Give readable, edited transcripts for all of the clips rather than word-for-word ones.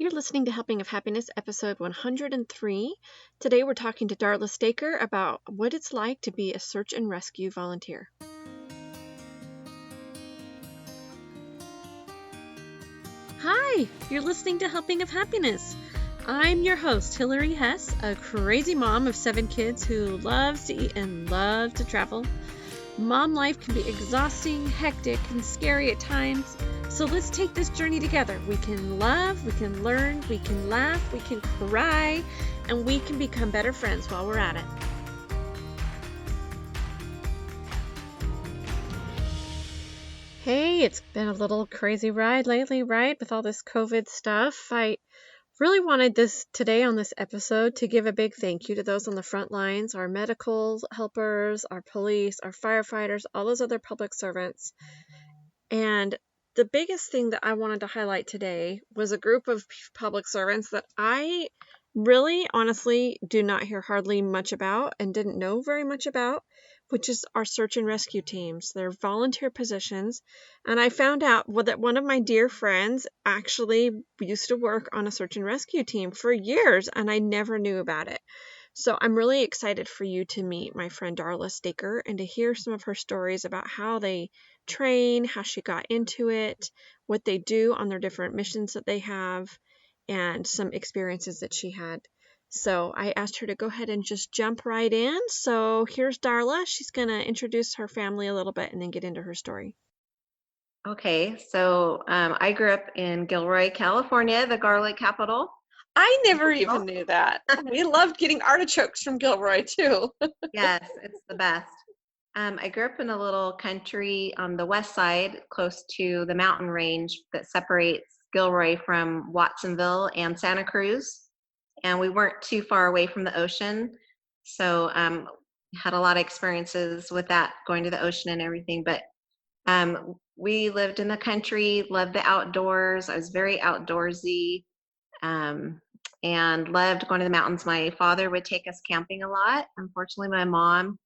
You're listening to Helping of Happiness, episode 103. Today we're talking to Darla Staker about what it's like to be a search and rescue volunteer. Hi, you're listening to Helping of Happiness. I'm your host, Hillary Hess, a crazy mom of 7 kids who loves to eat and loves to travel. Mom life can be exhausting, hectic, and scary at times. So let's take this journey together. We can love, we can learn, we can laugh, we can cry, and we can become better friends while we're at it. Hey, it's been a little crazy ride lately, right? With all this COVID stuff. I really wanted this today on this episode to give a big thank you to those on the front lines, our medical helpers, our police, our firefighters, all those other public servants. And the biggest thing that I wanted to highlight today was a group of public servants that I really honestly do not hear hardly much about and didn't know very much about, which is our search and rescue teams. They're volunteer positions. And I found out that one of my dear friends actually used to work on a search and rescue team for years, and I never knew about it. So I'm really excited for you to meet my friend Darla Staker and to hear some of her stories about how they train, how she got into it, what they do on their different missions that they have, and some experiences that she had. So I asked her to go ahead and just jump right in. So here's Darla. She's going to introduce her family a little bit and then get into her story. Okay, so I grew up in Gilroy, California, the garlic capital. I never even knew that. We loved getting artichokes from Gilroy too. Yes, it's the best. I grew up in a little country on the west side, close to the mountain range that separates Gilroy from Watsonville and Santa Cruz. And we weren't too far away from the ocean. So had a lot of experiences with that, going to the ocean and everything. But we lived in the country, loved the outdoors. I was very outdoorsy. And loved going to the mountains. My father would take us camping a lot. Unfortunately, my mom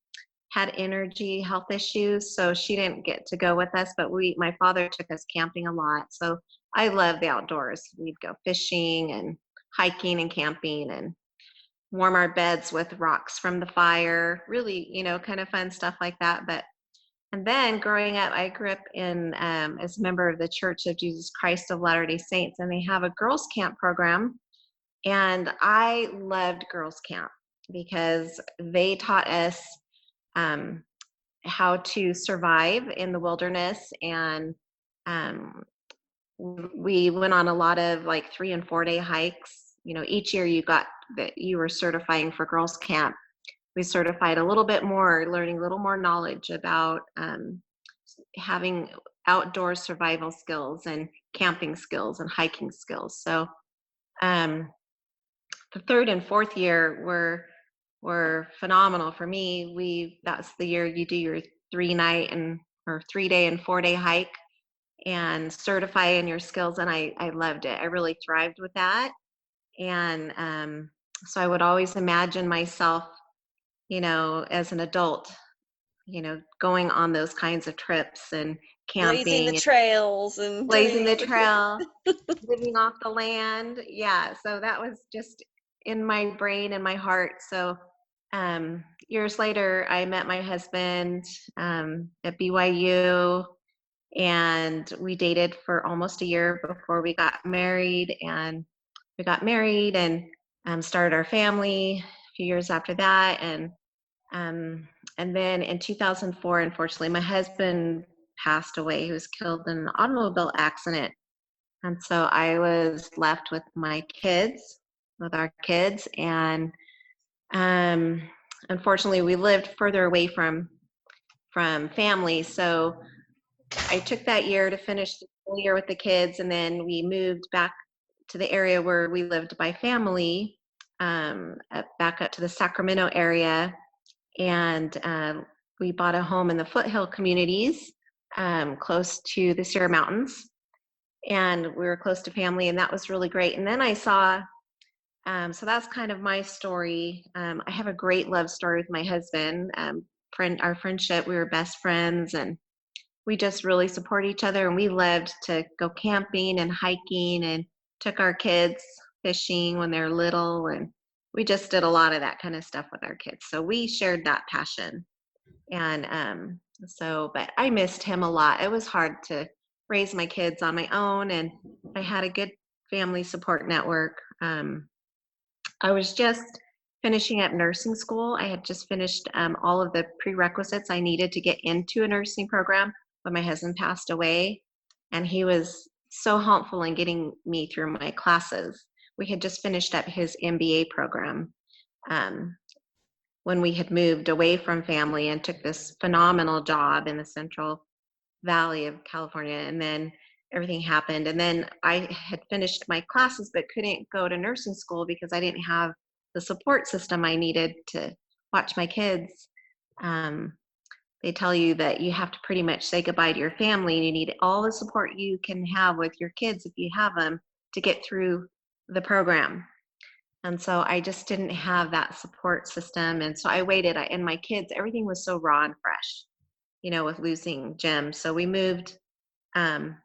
had energy health issues, so she didn't get to go with us, but my father took us camping a lot. So I love the outdoors. We'd go fishing and hiking and camping and warm our beds with rocks from the fire. Really, kind of fun stuff like that. And then growing up, I grew up in as a member of the Church of Jesus Christ of Latter-day Saints, and they have a girls' camp program. And I loved girls' camp because they taught us how to survive in the wilderness. And we went on a lot of like 3 and 4 day hikes. Each year you were certifying for girls' camp. We certified a little bit more, learning a little more knowledge about having outdoor survival skills and camping skills and hiking skills. So the 3rd and 4th year were phenomenal for me. That's the year you do your 3-day and 4-day hike and certify in your skills, and I loved it. I really thrived with that. And so I would always imagine myself, as an adult, going on those kinds of trips and camping, Blazing the trails and blazing the trail, living off the land. Yeah, so that was just in my brain and my heart. So years later, I met my husband at BYU, and we dated for almost a year before we got married. And we got married and started our family a few years after that. And then in 2004, unfortunately, my husband passed away. He was killed in an automobile accident. And so I was left with our kids. And unfortunately, we lived further away from family. So I took that year to finish the school year with the kids. And then we moved back to the area where we lived by family, back up to the Sacramento area. And we bought a home in the foothill communities, close to the Sierra Mountains. And we were close to family, and that was really great. And then I saw, so that's kind of my story. I have a great love story with my husband. Our friendship, we were best friends, and we just really support each other. And we loved to go camping and hiking and took our kids fishing when they're little, and we just did a lot of that kind of stuff with our kids. So we shared that passion. And but I missed him a lot. It was hard to raise my kids on my own, and I had a good family support network. I was just finishing up nursing school. I had just finished all of the prerequisites I needed to get into a nursing program when my husband passed away. And he was so helpful in getting me through my classes. We had just finished up his MBA program um, when we had moved away from family and took this phenomenal job in the Central Valley of California. And then everything happened. And then I had finished my classes but couldn't go to nursing school because I didn't have the support system I needed to watch my kids. Um, they tell you that you have to pretty much say goodbye to your family, and you need all the support you can have with your kids if you have them to get through the program. And so I just didn't have that support system. And so I waited. And my kids, everything was so raw and fresh, with losing Jim. So we moved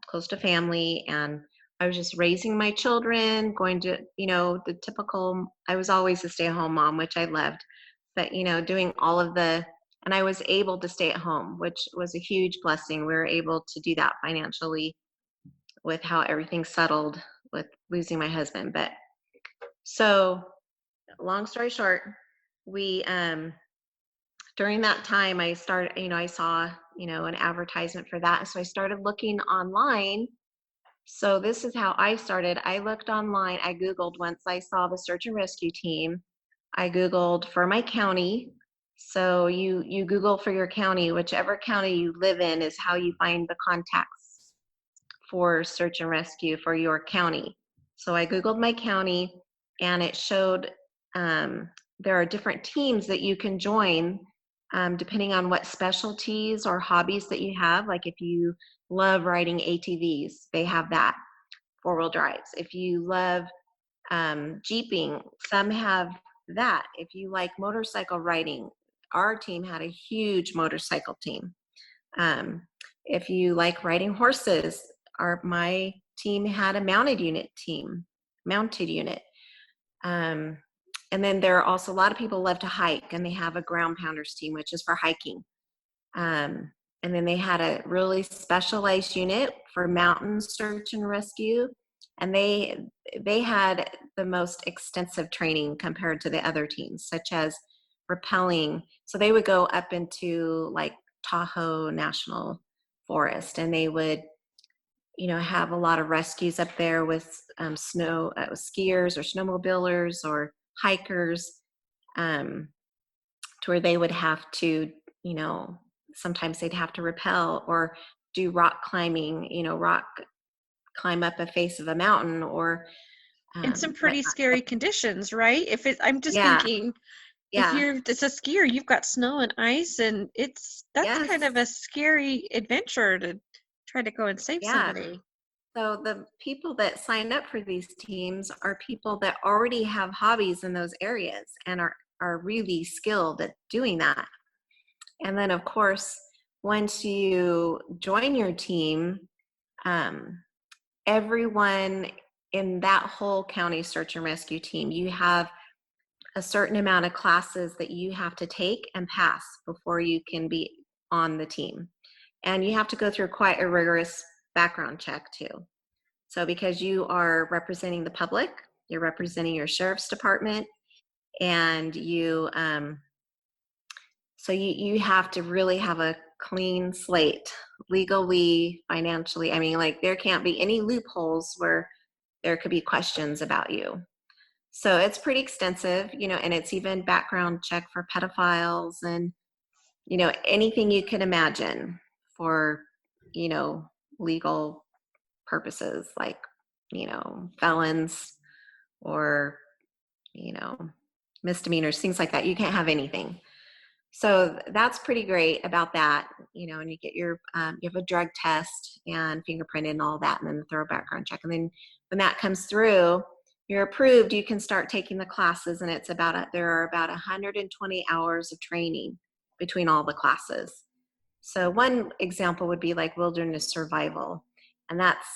close to family, and I was just raising my children, going to, the typical, I was always a stay at home mom, which I loved, but, doing all of and I was able to stay at home, which was a huge blessing. We were able to do that financially with how everything settled with losing my husband. But so long story short, we, during that time I started, I saw, an advertisement for that. So I started looking online. So this is how I started. I looked online. I Googled once I saw the search and rescue team. I Googled for my county. So you Google for your county, whichever county you live in is how you find the contacts for search and rescue for your county. So I Googled my county, and it showed there are different teams that you can join depending on what specialties or hobbies that you have. Like if you love riding ATVs, they have that, four-wheel drives. If you love jeeping, some have that. If you like motorcycle riding, our team had a huge motorcycle team. If you like riding horses, my team had a mounted unit. And then there are also a lot of people love to hike, and they have a ground pounders team, which is for hiking. And then they had a really specialized unit for mountain search and rescue, and they had the most extensive training compared to the other teams, such as rappelling. So they would go up into like Tahoe National Forest, and they would have a lot of rescues up there with snow skiers or snowmobilers or hikers, to where they would have to, sometimes they'd have to rappel or do rock climbing, rock climb up a face of a mountain, or In some but pretty scary conditions, right? I'm just yeah, thinking, if yeah, it's a skier, you've got snow and ice, and that's kind yes, of a scary adventure to try to go and save yeah. somebody. So the people that sign up for these teams are people that already have hobbies in those areas and are really skilled at doing that. And then, of course, once you join your team, um, everyone in that whole county search and rescue team, you have a certain amount of classes that you have to take and pass before you can be on the team. And you have to go through quite a rigorous background check too. So because you are representing the public, you're representing your sheriff's department, and you have to really have a clean slate, legally, financially. I mean, like there can't be any loopholes where there could be questions about you. So it's pretty extensive, and it's even background check for pedophiles and, anything you can imagine for, legal purposes, like, felons or, you know, misdemeanors, things like that. You can't have anything. So that's pretty great about that, and you get you have a drug test and fingerprint and all that, and then the thorough background check. And then when that comes through, you're approved, you can start taking the classes, and there are about 120 hours of training between all the classes. So one example would be like wilderness survival. And that's,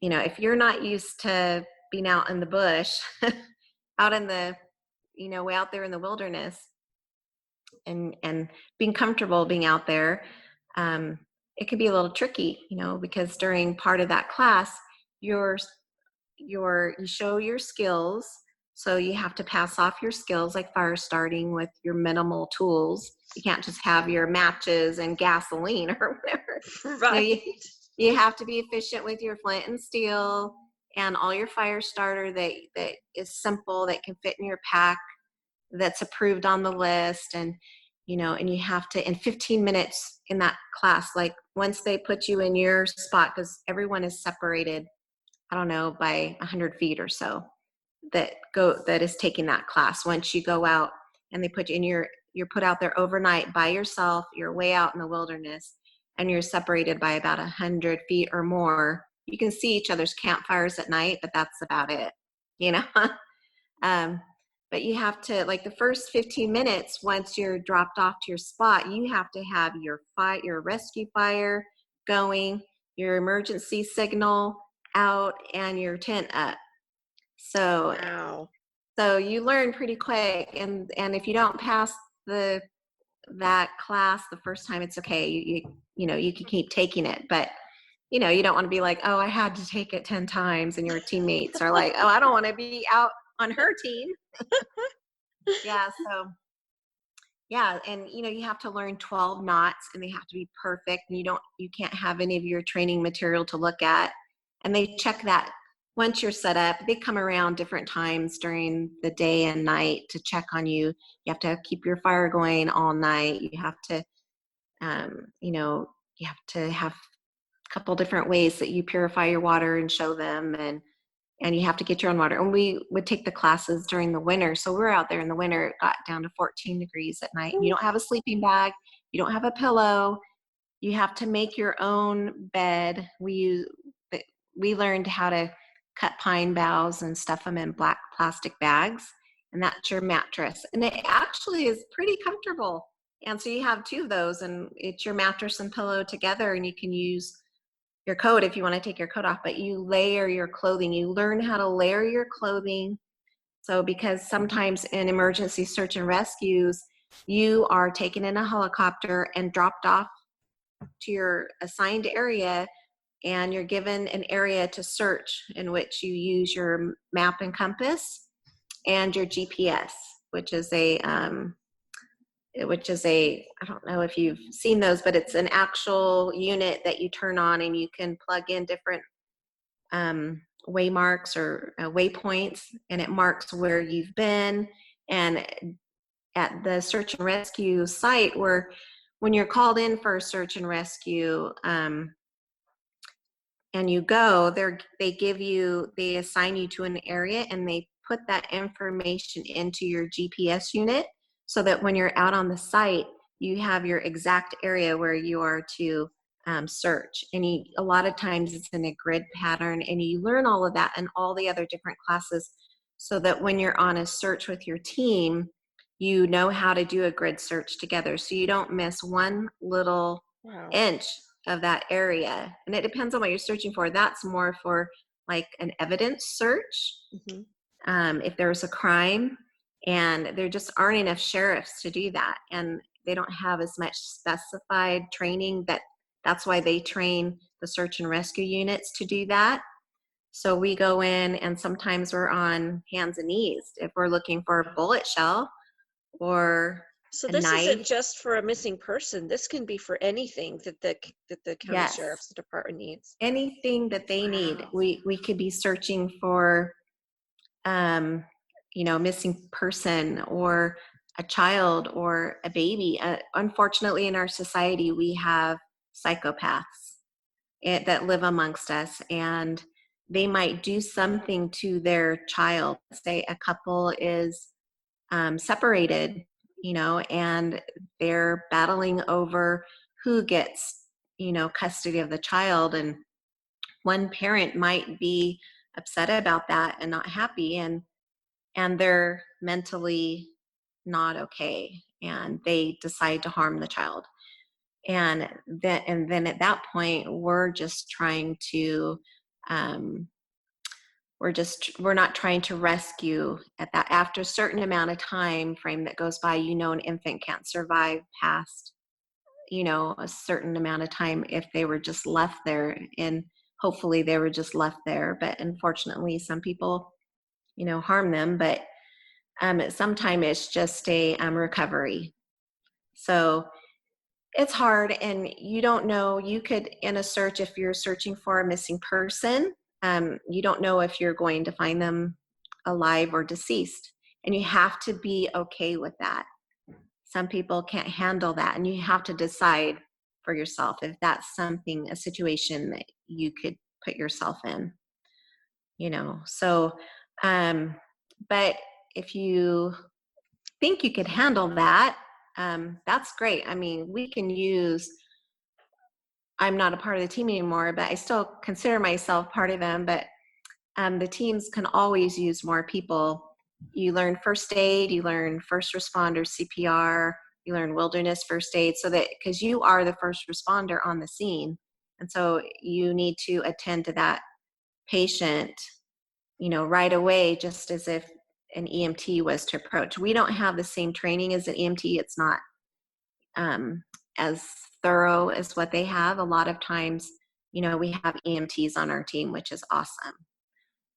if you're not used to being out in the bush, out in the, way out there in the wilderness, and being comfortable being out there, um, it can be a little tricky, because during part of that class, you're you show your skills. So you have to pass off your skills, like fire starting with your minimal tools. You can't just have your matches and gasoline or whatever. Right. You have to be efficient with your flint and steel and all your fire starter that is simple, that can fit in your pack, that's approved on the list. And you have to, in 15 minutes in that class, like once they put you in your spot, because everyone is separated, I don't know, by 100 feet or so, that is taking that class. Once you go out and they put you in you're put out there overnight by yourself, you're way out in the wilderness, and you're separated by about 100 feet or more. You can see each other's campfires at night, but that's about it, you know. um, but you have to, like, the first 15 minutes, once you're dropped off to your spot, you have to have your rescue fire going, your emergency signal out, and your tent up. So Wow. so you learn pretty quick, and if you don't pass the that class the first time, it's okay. You can keep taking it, but you don't want to be like, oh, I had to take it 10 times, and your teammates are like, oh, I don't want to be out on her team. Yeah, so yeah, and you have to learn 12 knots, and they have to be perfect, and you can't have any of your training material to look at. And they check that once you're set up. They come around different times during the day and night to check on you. You have to keep your fire going all night. You have to you have to have a couple different ways that you purify your water and show them, and you have to get your own water. And we would take the classes during the winter. So we're out there in the winter. It got down to 14 degrees at night. And you don't have a sleeping bag. You don't have a pillow. You have to make your own bed. We learned how to cut pine boughs and stuff them in black plastic bags. And that's your mattress. And it actually is pretty comfortable. And so you have two of those, and it's your mattress and pillow together, and you can use your coat if you want to take your coat off, but you layer your clothing. You learn how to layer your clothing. So because sometimes in emergency search and rescues, you are taken in a helicopter and dropped off to your assigned area, and you're given an area to search, in which you use your map and compass and your GPS, which is a I don't know if you've seen those, but it's an actual unit that you turn on, and you can plug in different waymarks or waypoints, and it marks where you've been. And at the search and rescue site, where when you're called in for a search and rescue, and you go there, they assign you to an area, and they put that information into your GPS unit, so that when you're out on the site, you have your exact area where you are to search. And a lot of times it's in a grid pattern, and you learn all of that and all the other different classes, so that when you're on a search with your team, you know how to do a grid search together, so you don't miss one little Wow. inch of that area. And it depends on what you're searching for. That's more for like an evidence search. If there was a crime, and there just aren't enough sheriffs to do that, and they don't have as much specified training, that's why they train the search and rescue units to do that. So we go in, and sometimes we're on hands and knees if we're looking for a bullet shell or So a this isn't knife. just for a missing person. This can be for anything that the county Yes, sheriff's department needs. anything that they need. Wow. We could be searching for missing person, or a child, or a baby. Unfortunately, in our society, we have psychopaths that live amongst us, and they might do something to their child. Say a couple is separated, and they're battling over who gets, custody of the child, and one parent might be upset about that and not happy, and they're mentally not okay, and they decide to harm the child. And then at that point, we're just trying to we're not trying to rescue at that. After a certain amount of time frame that goes by, an infant can't survive past, a certain amount of time if they were just left there. And hopefully they were just left there. But unfortunately, some people, harm them. But sometimes it's just a recovery. So it's hard, and you don't know. You could, in a search, if you're searching for a missing person, you don't know if you're going to find them alive or deceased. And you have to be okay with that. Some people can't handle that, and you have to decide for yourself if that's a situation that you could put yourself in, So, but if you think you could handle that, that's great. I mean, I'm not a part of the team anymore, but I still consider myself part of them. But the teams can always use more people. You learn first aid, you learn first responder CPR, you learn wilderness first aid, so that because you are the first responder on the scene. And so you need to attend to that patient, right away, just as if an EMT was to approach. We don't have the same training as an EMT. It's not as thorough as what they have. A lot of times, we have EMTs on our team, which is awesome,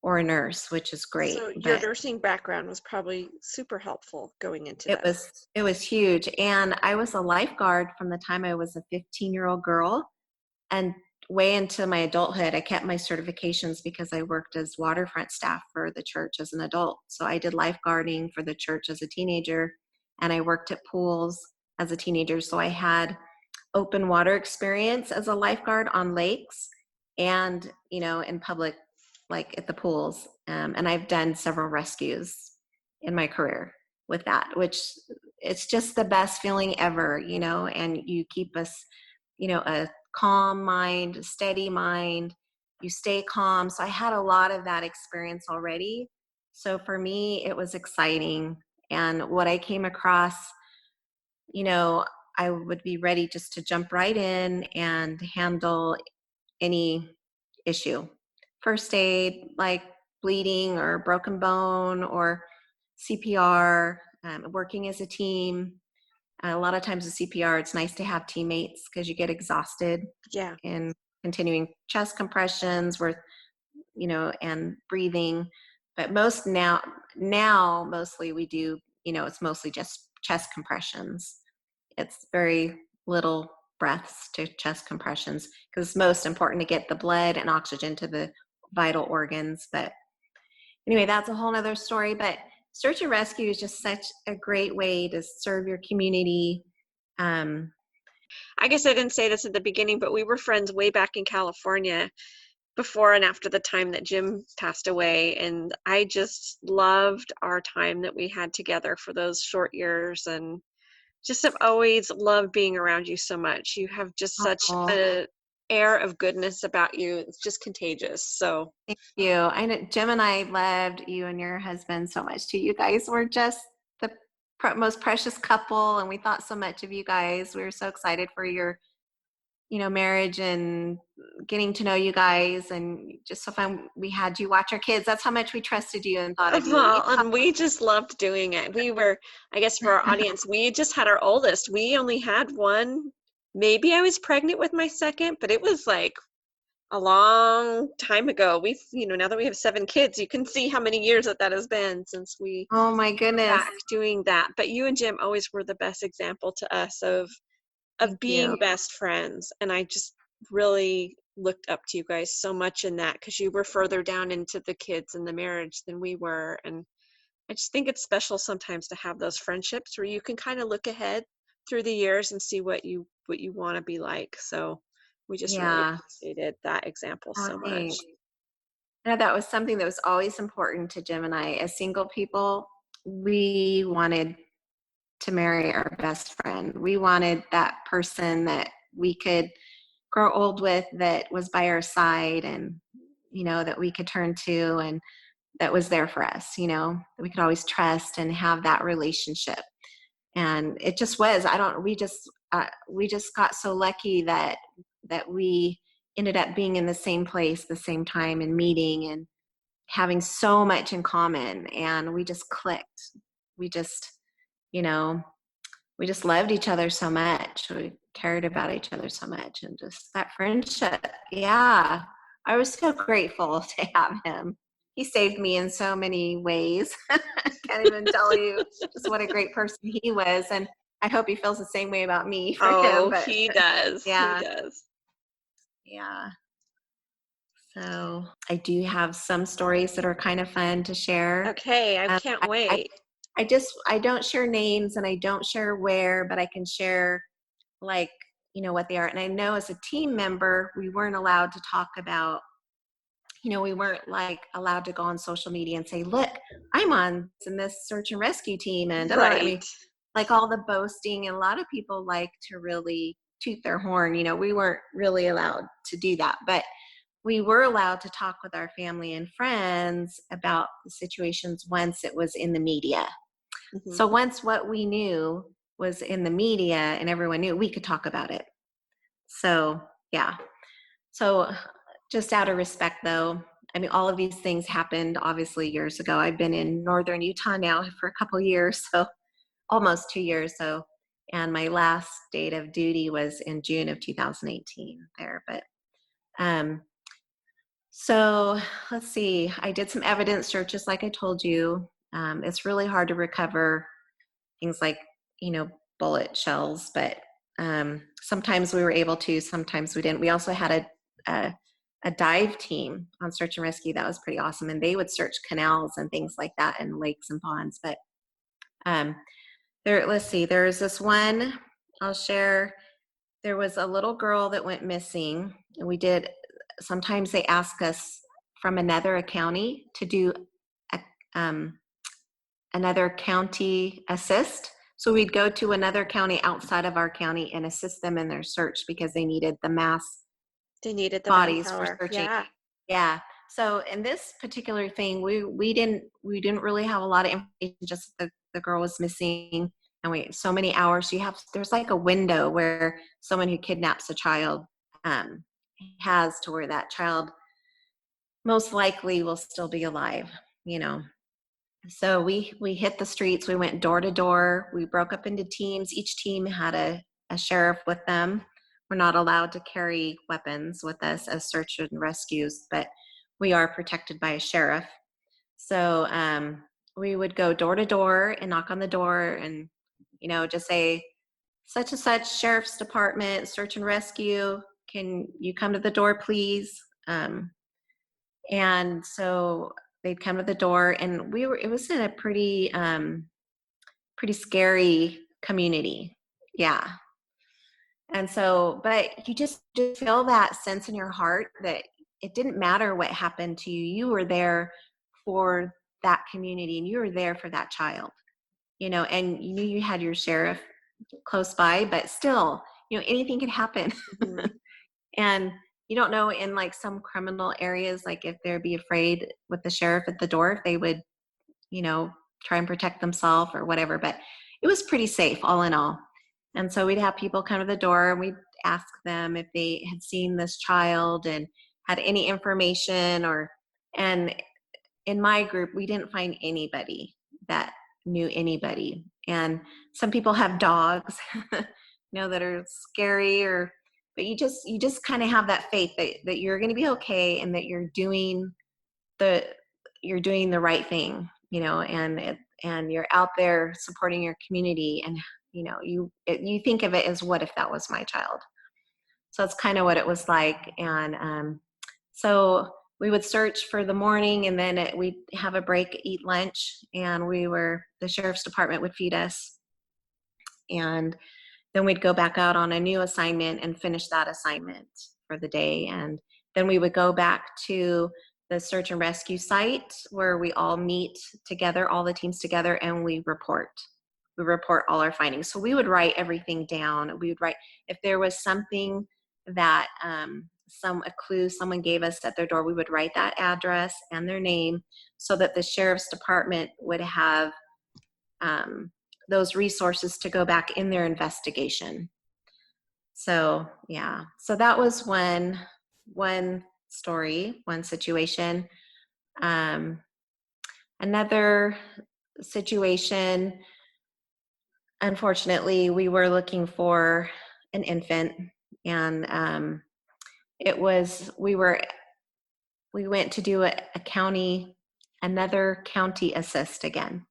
or a nurse, which is great. So your But nursing background was probably super helpful going into it this. was it was huge. And I was a lifeguard from the time I was a 15-year-old girl, and way into my adulthood. I kept my certifications because I worked as waterfront staff for the church as an adult. So I did lifeguarding for the church as a teenager, and I worked at pools as a teenager. So I had open water experience as a lifeguard on lakes and, in public, like at the pools. And I've done several rescues in my career with that, which it's just the best feeling ever, and you keep us, a calm mind, steady mind, you stay calm. So I had a lot of that experience already. So for me, it was exciting. And what I came across, you know, I would be ready just to jump right in and handle any issue. First aid, like bleeding or broken bone, or CPR, working as a team. A lot of times with CPR, it's nice to have teammates because you get exhausted Yeah. in continuing chest compressions and breathing. But now mostly we do, it's mostly just chest compressions. It's very little breaths to chest compressions because it's most important to get the blood and oxygen to the vital organs. But anyway, that's a whole nother story. But search and rescue is just such a great way to serve your community. I guess I didn't say this at the beginning, but we were friends way back in California before and after the time that Jim passed away. And I just loved our time that we had together for those short years, and just have always loved being around you so much. You have just such Oh, a air of goodness about you. It's just contagious. So thank you. I know Jim and I loved you and your husband so much too. You guys were just the most precious couple, and we thought so much of you guys. We were so excited for your, marriage and getting to know you guys, and just so fun. We had you watch our kids. That's how much we trusted you and thought of you. And you well, and we just loved doing it. We were, I guess for our audience, we just had our oldest. We only had one. Maybe I was pregnant with my second, but it was like a long time ago. Now that we have 7 kids, you can see how many years that has been since we oh my were goodness. back doing that. But you and Jim always were the best example to us of Thank being you. best friends. And I just really looked up to you guys so much in that, because you were further down into the kids and the marriage than we were. And I just think it's special sometimes to have those friendships where you can kind of look ahead through the years and see what you want to be like. So we just really Yeah. appreciated that example Oh, so much. thanks. That was something that was always important to Jim and I. As single people, we wanted to marry our best friend. We wanted that person that we could grow old with, that was by our side, and that we could turn to, and that was there for us, that we could always trust and have that relationship. And it just was, we just got so lucky that we ended up being in the same place, the same time, and meeting and having so much in common, and we just clicked. We just, you know, we just loved each other so much. We cared about each other so much, and just that friendship. Yeah. I was so grateful to have him. He saved me in so many ways. I can't even tell you just what a great person he was. And I hope he feels the same way about me for him. Oh, But he does. He yeah, does. yeah. So I do have some stories that are kind of fun to share. Okay, I Um, can't I, I, wait. I don't share names and I don't share where, but I can share like, what they are. And I know as a team member, we weren't allowed to talk about, we weren't like allowed to go on social media and say, look, I'm on in this search and rescue team and I Right. mean, like all the boasting, and a lot of people like to really toot their horn. We weren't really allowed to do that, but we were allowed to talk with our family and friends about the situations once it was in the media. Hmm. So once what we knew was in the media and everyone knew, we could talk about it. So, yeah. So, just out of respect, though, I mean, all of these things happened obviously years ago. I've been in northern Utah now for a couple years, so almost 2 years. So, and my last date of duty was in June of 2018 there. But, um, so let's see. I did some evidence searches, like I told you. It's really hard to recover things like, you know, bullet shells, but sometimes we were able to, sometimes we didn't. We also had a, a dive team on search and rescue that was pretty awesome, and they would search canals and things like that and lakes and ponds. But um, let's see, there's this one I'll share. There was a little girl that went missing, and sometimes they ask us from another county to do a, um, another county assist. So we'd go to another county outside of our county and assist them in their search because they needed the mass They needed the bodies for manpower. searching. Yeah. Yeah. So in this particular thing, we didn't really have a lot of information. Just the girl was missing, and we so many hours. There's like a window where someone who kidnaps a child um, has to where that child most likely will still be alive. You know, so we hit the streets. We went door to door. We broke up into teams. Each team had a sheriff with them. We're not allowed to carry weapons with us as search and rescues, but we are protected by a sheriff. So we would go door to door and knock on the door and, just say, such and such sheriff's department, search and rescue. Can you come to the door, please? And so they'd come to the door, and it was in a pretty scary community. Yeah. And so, but you just feel that sense in your heart that it didn't matter what happened to you. You were there for that community, and you were there for that child, and you knew you had your sheriff close by, but still, anything could happen. Hmm. And you don't know, in like some criminal areas, like if they'd be afraid with the sheriff at the door, if they would, try and protect themselves or whatever. But it was pretty safe all in all. And so we'd have people come to the door, and we'd ask them if they had seen this child and had any information, and in my group, we didn't find anybody that knew anybody. And some people have dogs, that are scary, but you just kind of have that faith that you're going to be okay, and that the you're doing the right thing, and you're out there supporting your community, and you think of it as, what if that was my child? So that's kind of what it was like. And so we would search for the morning, and then we'd have a break, eat lunch, and the sheriff's department would feed us, and then we'd go back out on a new assignment and finish that assignment for the day. And then we would go back to the search and rescue site where we all meet together, all the teams together, and we report. We report all our findings. So we would write everything down. We would write if there was something that a clue someone gave us at their door, we would write that address and their name so that the sheriff's department would have those resources to go back in their investigation. So yeah, so that was one story, one situation. Another situation, unfortunately, we were looking for an infant, and it was we went to do another county assist again,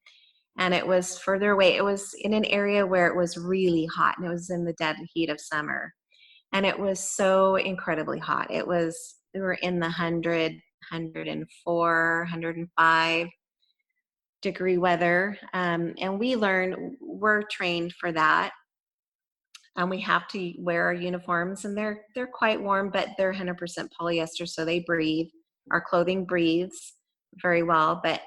and it was further away. It was in an area where it was really hot, and it was in the dead heat of summer, and it was so incredibly hot. We were in the 104, 105 degree weather, and we're trained for that, and we have to wear our uniforms, and they're quite warm, but they're 100% polyester, so they breathe. Our clothing breathes very well. But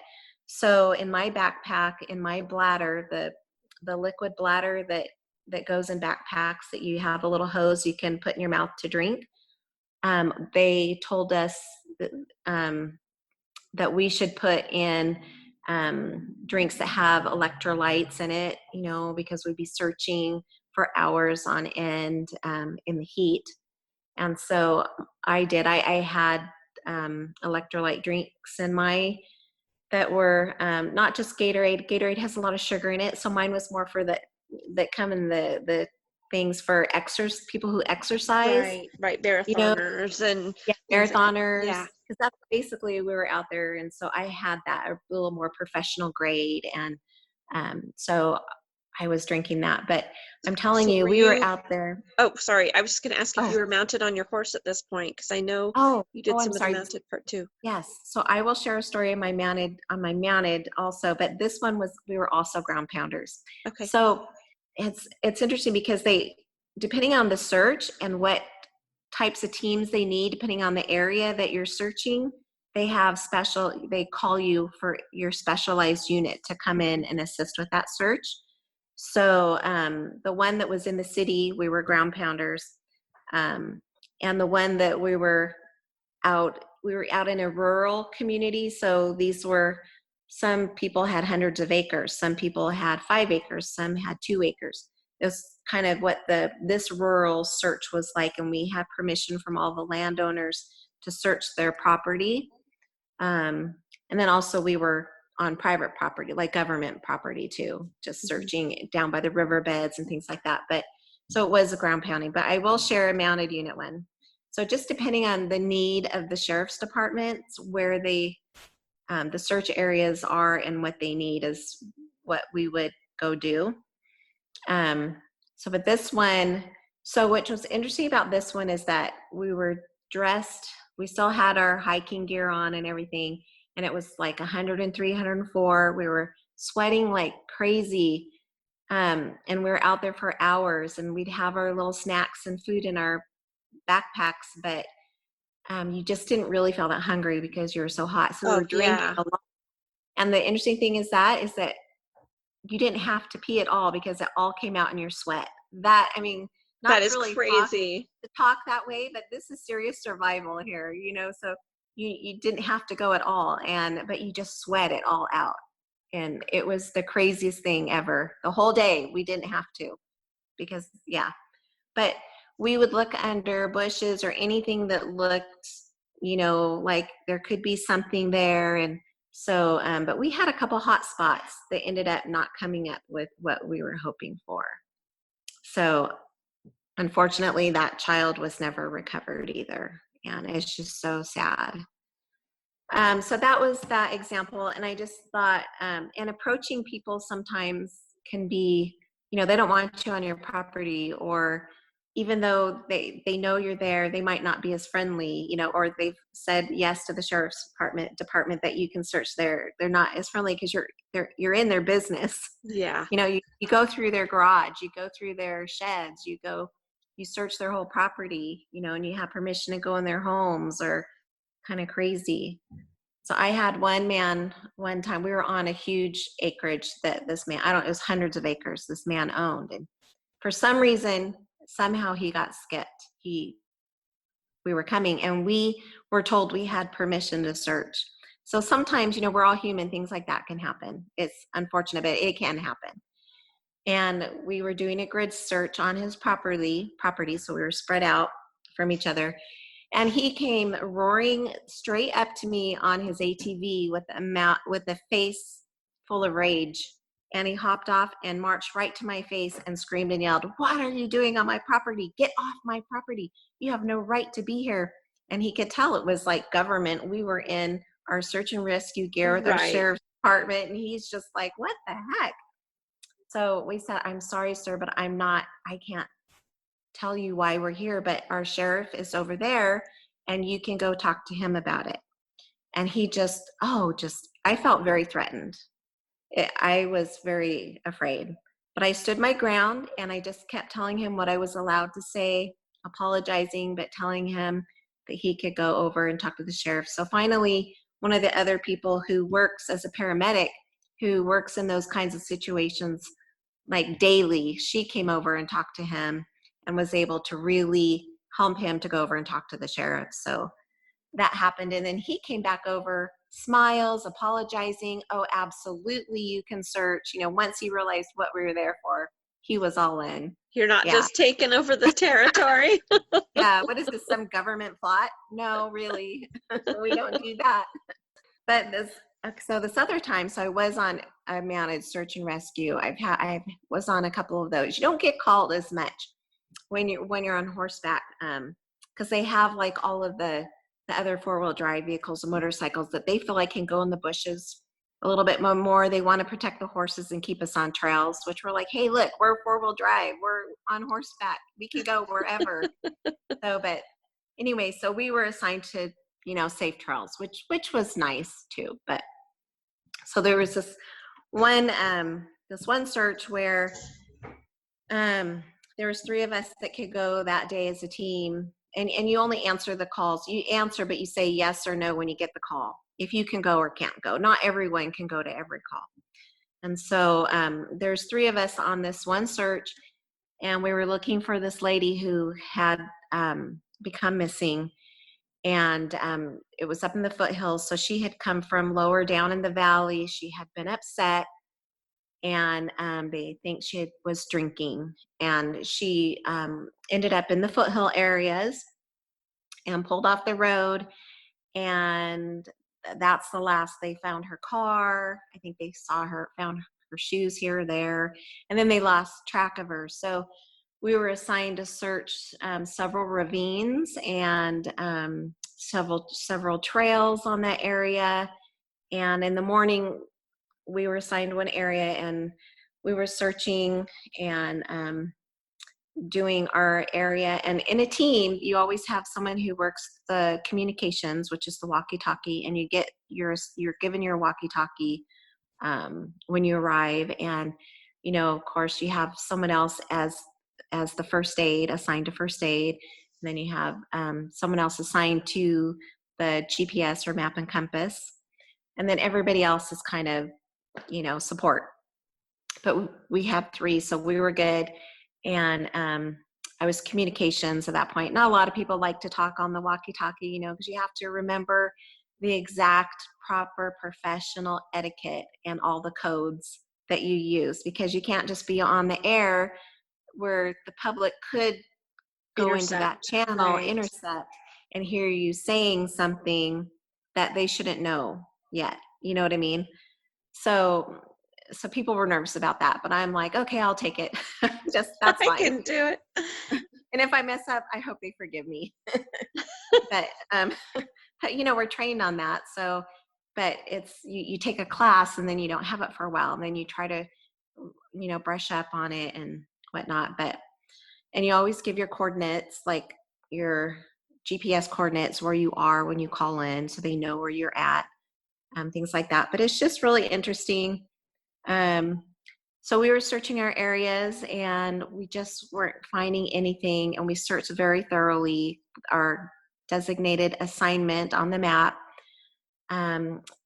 so in my backpack, in my bladder, the liquid bladder that goes in backpacks, that you have a little hose you can put in your mouth to drink. They told us that, that we should put in drinks that have electrolytes in it, because we'd be searching for hours on end in the heat. And so I did. I had electrolyte drinks in that were not just Gatorade. Gatorade has a lot of sugar in it, so mine was more for that come in the things for people who exercise. Right, You know, marathoners and yeah, things like that. marathoners, Yeah. because that's basically we were out there, and so I had that a little more professional grade, and so I was drinking that. But I'm telling So you, were we were you out there. Oh, sorry. I was just going to ask if Oh, you were mounted on your horse at this point, because I know you did I'm some of the sorry. mounted part too. Yes. So I will share a story on my mounted also, but this one we were also ground pounders. Okay. So it's interesting because depending on the search and what types of teams they need, depending on the area that you're searching, they call you for your specialized unit to come in and assist with that search. So the one that was in the city, we were ground pounders. And the one that we were out in a rural community. So some people had hundreds of acres, some people had 5 acres, some had 2 acres. That's kind of what this rural search was like. And we had permission from all the landowners to search their property. And then also we were on private property, like government property too, just searching down by the riverbeds and things like that. But so it was a ground pounding, but I will share a mounted unit one. So just depending on the need of the sheriff's departments, where the search areas are and what they need is what we would go do. But this one, so what was interesting about this one is that we were dressed, we still had our hiking gear on and everything, and it was like 103, 104. We were sweating like crazy. And we were out there for hours, and we'd have our little snacks and food in our backpacks, but you just didn't really feel that hungry because you were so hot. So we were drinking Yeah. a lot. And the interesting thing is that you didn't have to pee at all because it all came out in your sweat. I mean, not That to is really crazy. talk that way, but this is serious survival here, so you didn't have to go at all, but you just sweat it all out. And it was the craziest thing ever. The whole day we didn't have to, because but we would look under bushes or anything that looked, like there could be something there. And so, but we had a couple hot spots that ended up not coming up with what we were hoping for. So unfortunately, that child was never recovered either. And it's just so sad. So that was that example. And I just thought, and approaching people sometimes can be, they don't want you on your property, or even though they know you're there, they might not be as friendly, or they've said yes to the sheriff's department that you can search there. They're not as friendly because you're in their business. Yeah. You go through their garage, you go through their sheds, you search their whole property, and you have permission to go in their homes, or kind of crazy. So I had one man one time, we were on a huge acreage that this man, it was hundreds of acres this man owned. And for some reason, somehow he got skipped. We were coming, and we were told we had permission to search. So sometimes, we're all human, things like that can happen. It's unfortunate, but it can happen. And we were doing a grid search on his property. So we were spread out from each other. And he came roaring straight up to me on his ATV with a face full of rage. And he hopped off and marched right to my face and screamed and yelled, "What are you doing on my property? Get off my property. You have no right to be here." And he could tell it was like government. We were in our search and rescue gear with our Right. sheriff's department. And he's just like, "What the heck?" So we said, "I'm sorry, sir, but I can't tell you why we're here, but our sheriff is over there and you can go talk to him about it." And he I felt very threatened. I was very afraid, but I stood my ground and I just kept telling him what I was allowed to say, apologizing, but telling him that he could go over and talk to the sheriff. So finally, one of the other people who works as a paramedic, who works in those kinds of situations like daily, she came over and talked to him and was able to really help him to go over and talk to the sheriff. So that happened. And then he came back over, smiles, apologizing. "Oh, absolutely, you can search." Once he realized what we were there for, he was all in. You're not Yeah. just taking over the territory. Yeah. What is this, some government plot? No, really. We don't do that. But this other time, so I was on a mounted search and rescue. I was on a couple of those. You don't get called as much when you're on horseback, because they have like all of the other four-wheel drive vehicles and motorcycles that they feel like can go in the bushes a little bit more. They want to protect the horses and keep us on trails, which we're like, "Hey, look, we're four-wheel drive, we're on horseback, we can go wherever." So, but anyway, so we were assigned to safe trails, which was nice too. But so there was this one search where there was three of us that could go that day as a team, and you only answer the calls. You answer, but you say yes or no when you get the call, if you can go or can't go. Not everyone can go to every call. And so there's three of us on this one search, and we were looking for this lady who had become missing. And it was up in the foothills, so she had come from lower down in the valley. She had been upset, and they think she was drinking, and she ended up in the foothill areas and pulled off the road. And that's the last they found. Her car, I think they found her shoes here or there, and then they lost track of her. So we were assigned to search several ravines and several trails on that area. And in the morning, we were assigned one area, and we were searching and doing our area. And in a team, you always have someone who works the communications, which is the walkie-talkie, and you're given your walkie-talkie when you arrive. And of course, you have someone else as the first aid, assigned to first aid. And then you have someone else assigned to the GPS or map and compass. And then everybody else is kind of support. But we had three, so we were good. And I was communications at that point. Not a lot of people like to talk on the walkie-talkie, because you have to remember the exact proper professional etiquette and all the codes that you use, because you can't just be on the air where the public could go into that channel, right. intercept, and hear you saying something that they shouldn't know yet. You know what I mean? So people were nervous about that, but I'm like, okay, I'll take it. That's I fine. can do it. And if I mess up, I hope they forgive me. But we're trained on that. So, but it's you take a class and then you don't have it for a while, and then you try to brush up on it and whatnot. And you always give your coordinates, like your GPS coordinates, where you are when you call in, so they know where you're at, things like that. But it's just really interesting. So we were searching our areas and we just weren't finding anything. And we searched very thoroughly our designated assignment on the map.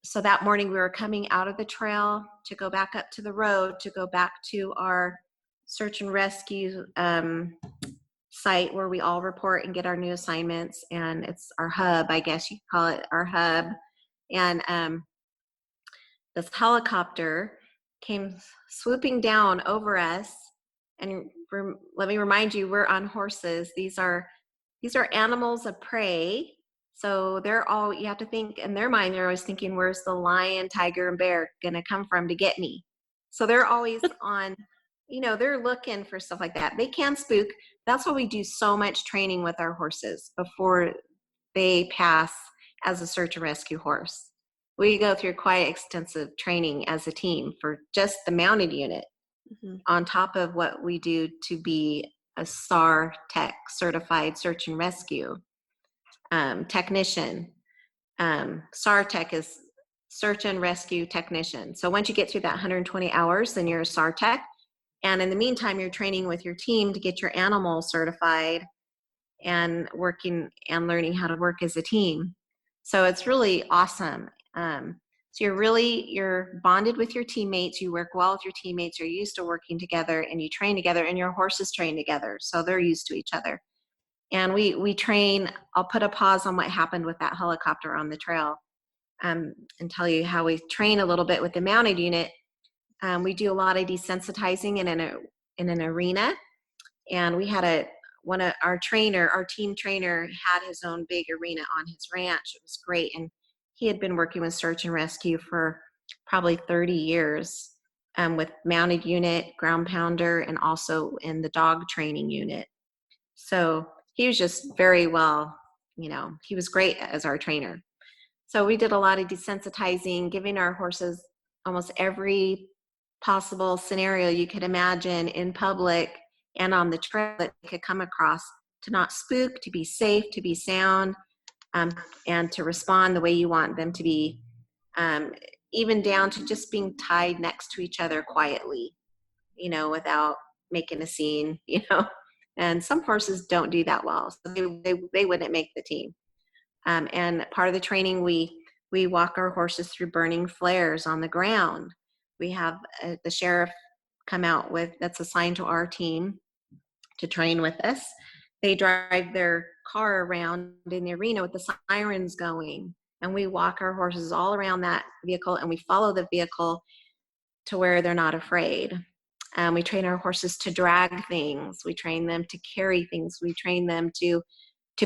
So that morning we were coming out of the trail to go back up to the road, to go back to our search and rescue site where we all report and get our new assignments. And it's our hub, I guess you could call it our hub. And this helicopter came swooping down over us. And let me remind you, we're on horses. These are these are animals of prey. So they're all, you have to think in their mind, they're always thinking, where's the lion, tiger, and bear going to come from to get me? So they're always on, they're looking for stuff like that. They can spook. That's why we do so much training with our horses before they pass as a search and rescue horse. We go through quite extensive training as a team for just the mounted unit, on top of what we do to be a SAR tech, certified search and rescue technician. SAR tech is search and rescue technician. So once you get through that 120 hours, then you're a SAR tech. And in the meantime, you're training with your team to get your animal certified and working and learning how to work as a team. So it's really awesome. So you're bonded with your teammates. You work well with your teammates. You're used to working together, and you train together, and your horses train together. So they're used to each other. And we train. I'll put a pause on what happened with that helicopter on the trail, and tell you how we train a little bit with the mounted unit. We do a lot of desensitizing in an arena, and we had one of our team trainer had his own big arena on his ranch. It was great, and he had been working with search and rescue for probably 30 years, with mounted unit, ground pounder, and also in the dog training unit. So he was just very well, he was great as our trainer. So we did a lot of desensitizing, giving our horses almost every possible scenario you could imagine in public and on the trail that they could come across, to not spook, to be safe, to be sound, and to respond the way you want them to be, even down to just being tied next to each other quietly, without making a scene, And some horses don't do that well, so they wouldn't make the team. And part of the training, we walk our horses through burning flares on the ground. We have the sheriff come out that's assigned to our team to train with us. They drive their car around in the arena with the sirens going, and we walk our horses all around that vehicle, and we follow the vehicle to where they're not afraid. We train our horses to drag things. We train them to carry things. We train them to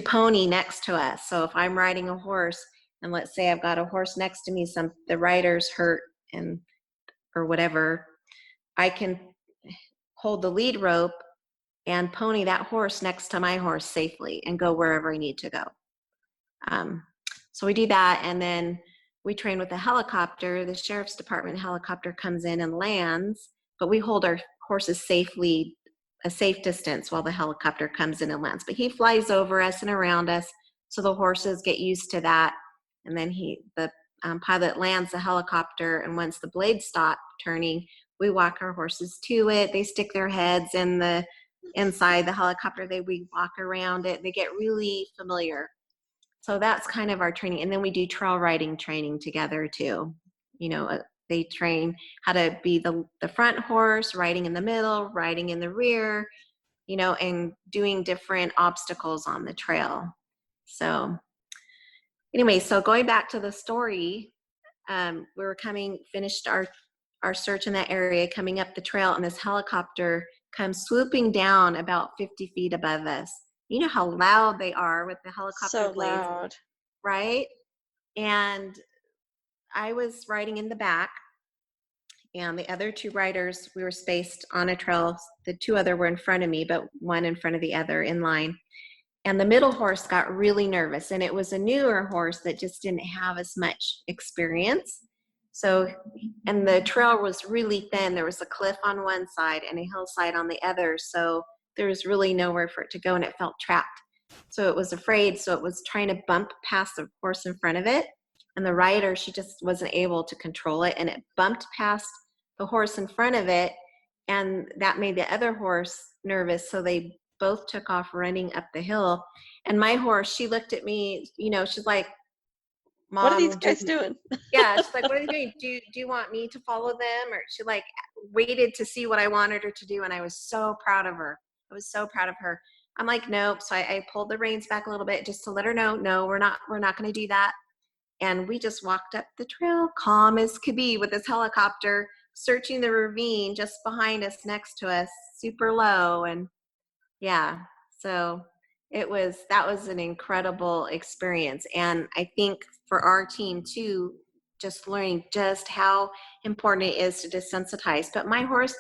pony next to us. So if I'm riding a horse, and let's say I've got a horse next to me, the rider's hurt or whatever, I can hold the lead rope and pony that horse next to my horse safely and go wherever I need to go. So we do that, and then we train with a helicopter. The sheriff's department helicopter comes in and lands, but we hold our horses safely, a safe distance, while the helicopter comes in and lands. But he flies over us and around us, so the horses get used to that. And then the pilot lands the helicopter, and once the blades stop turning, we walk our horses to it. They stick their heads inside the helicopter. We walk around it. They get really familiar. So that's kind of our training. And then we do trail riding training together too. They train how to be the front horse, riding in the middle, riding in the rear, and doing different obstacles on the trail. So anyway, so going back to the story, we were finished our search in that area, coming up the trail, and this helicopter comes swooping down about 50 feet above us. You know how loud they are with the helicopter blades, loud, right? And I was riding in the back, and the other two riders, we were spaced on a trail. The two other were in front of me, but one in front of the other in line. And the middle horse got really nervous, and it was a newer horse that just didn't have as much experience. So, and the trail was really thin. There was a cliff on one side and a hillside on the other. So there was really nowhere for it to go, and it felt trapped. So it was afraid. So it was trying to bump past the horse in front of it. And the rider, she just wasn't able to control it. And it bumped past the horse in front of it. And that made the other horse nervous. So they both took off running up the hill. And my horse, she looked at me, she's like, Mom, what are these guys doing? Yeah, she's like, what are you doing? Do you want me to follow them? Or she waited to see what I wanted her to do. And I was so proud of her. I'm like, nope. So I pulled the reins back a little bit just to let her know, no, we're not going to do that. And we just walked up the trail, calm as could be, with this helicopter searching the ravine just behind us, next to us, super low. And yeah, so that was an incredible experience. And I think for our team too, just learning just how important it is to desensitize. But my horse,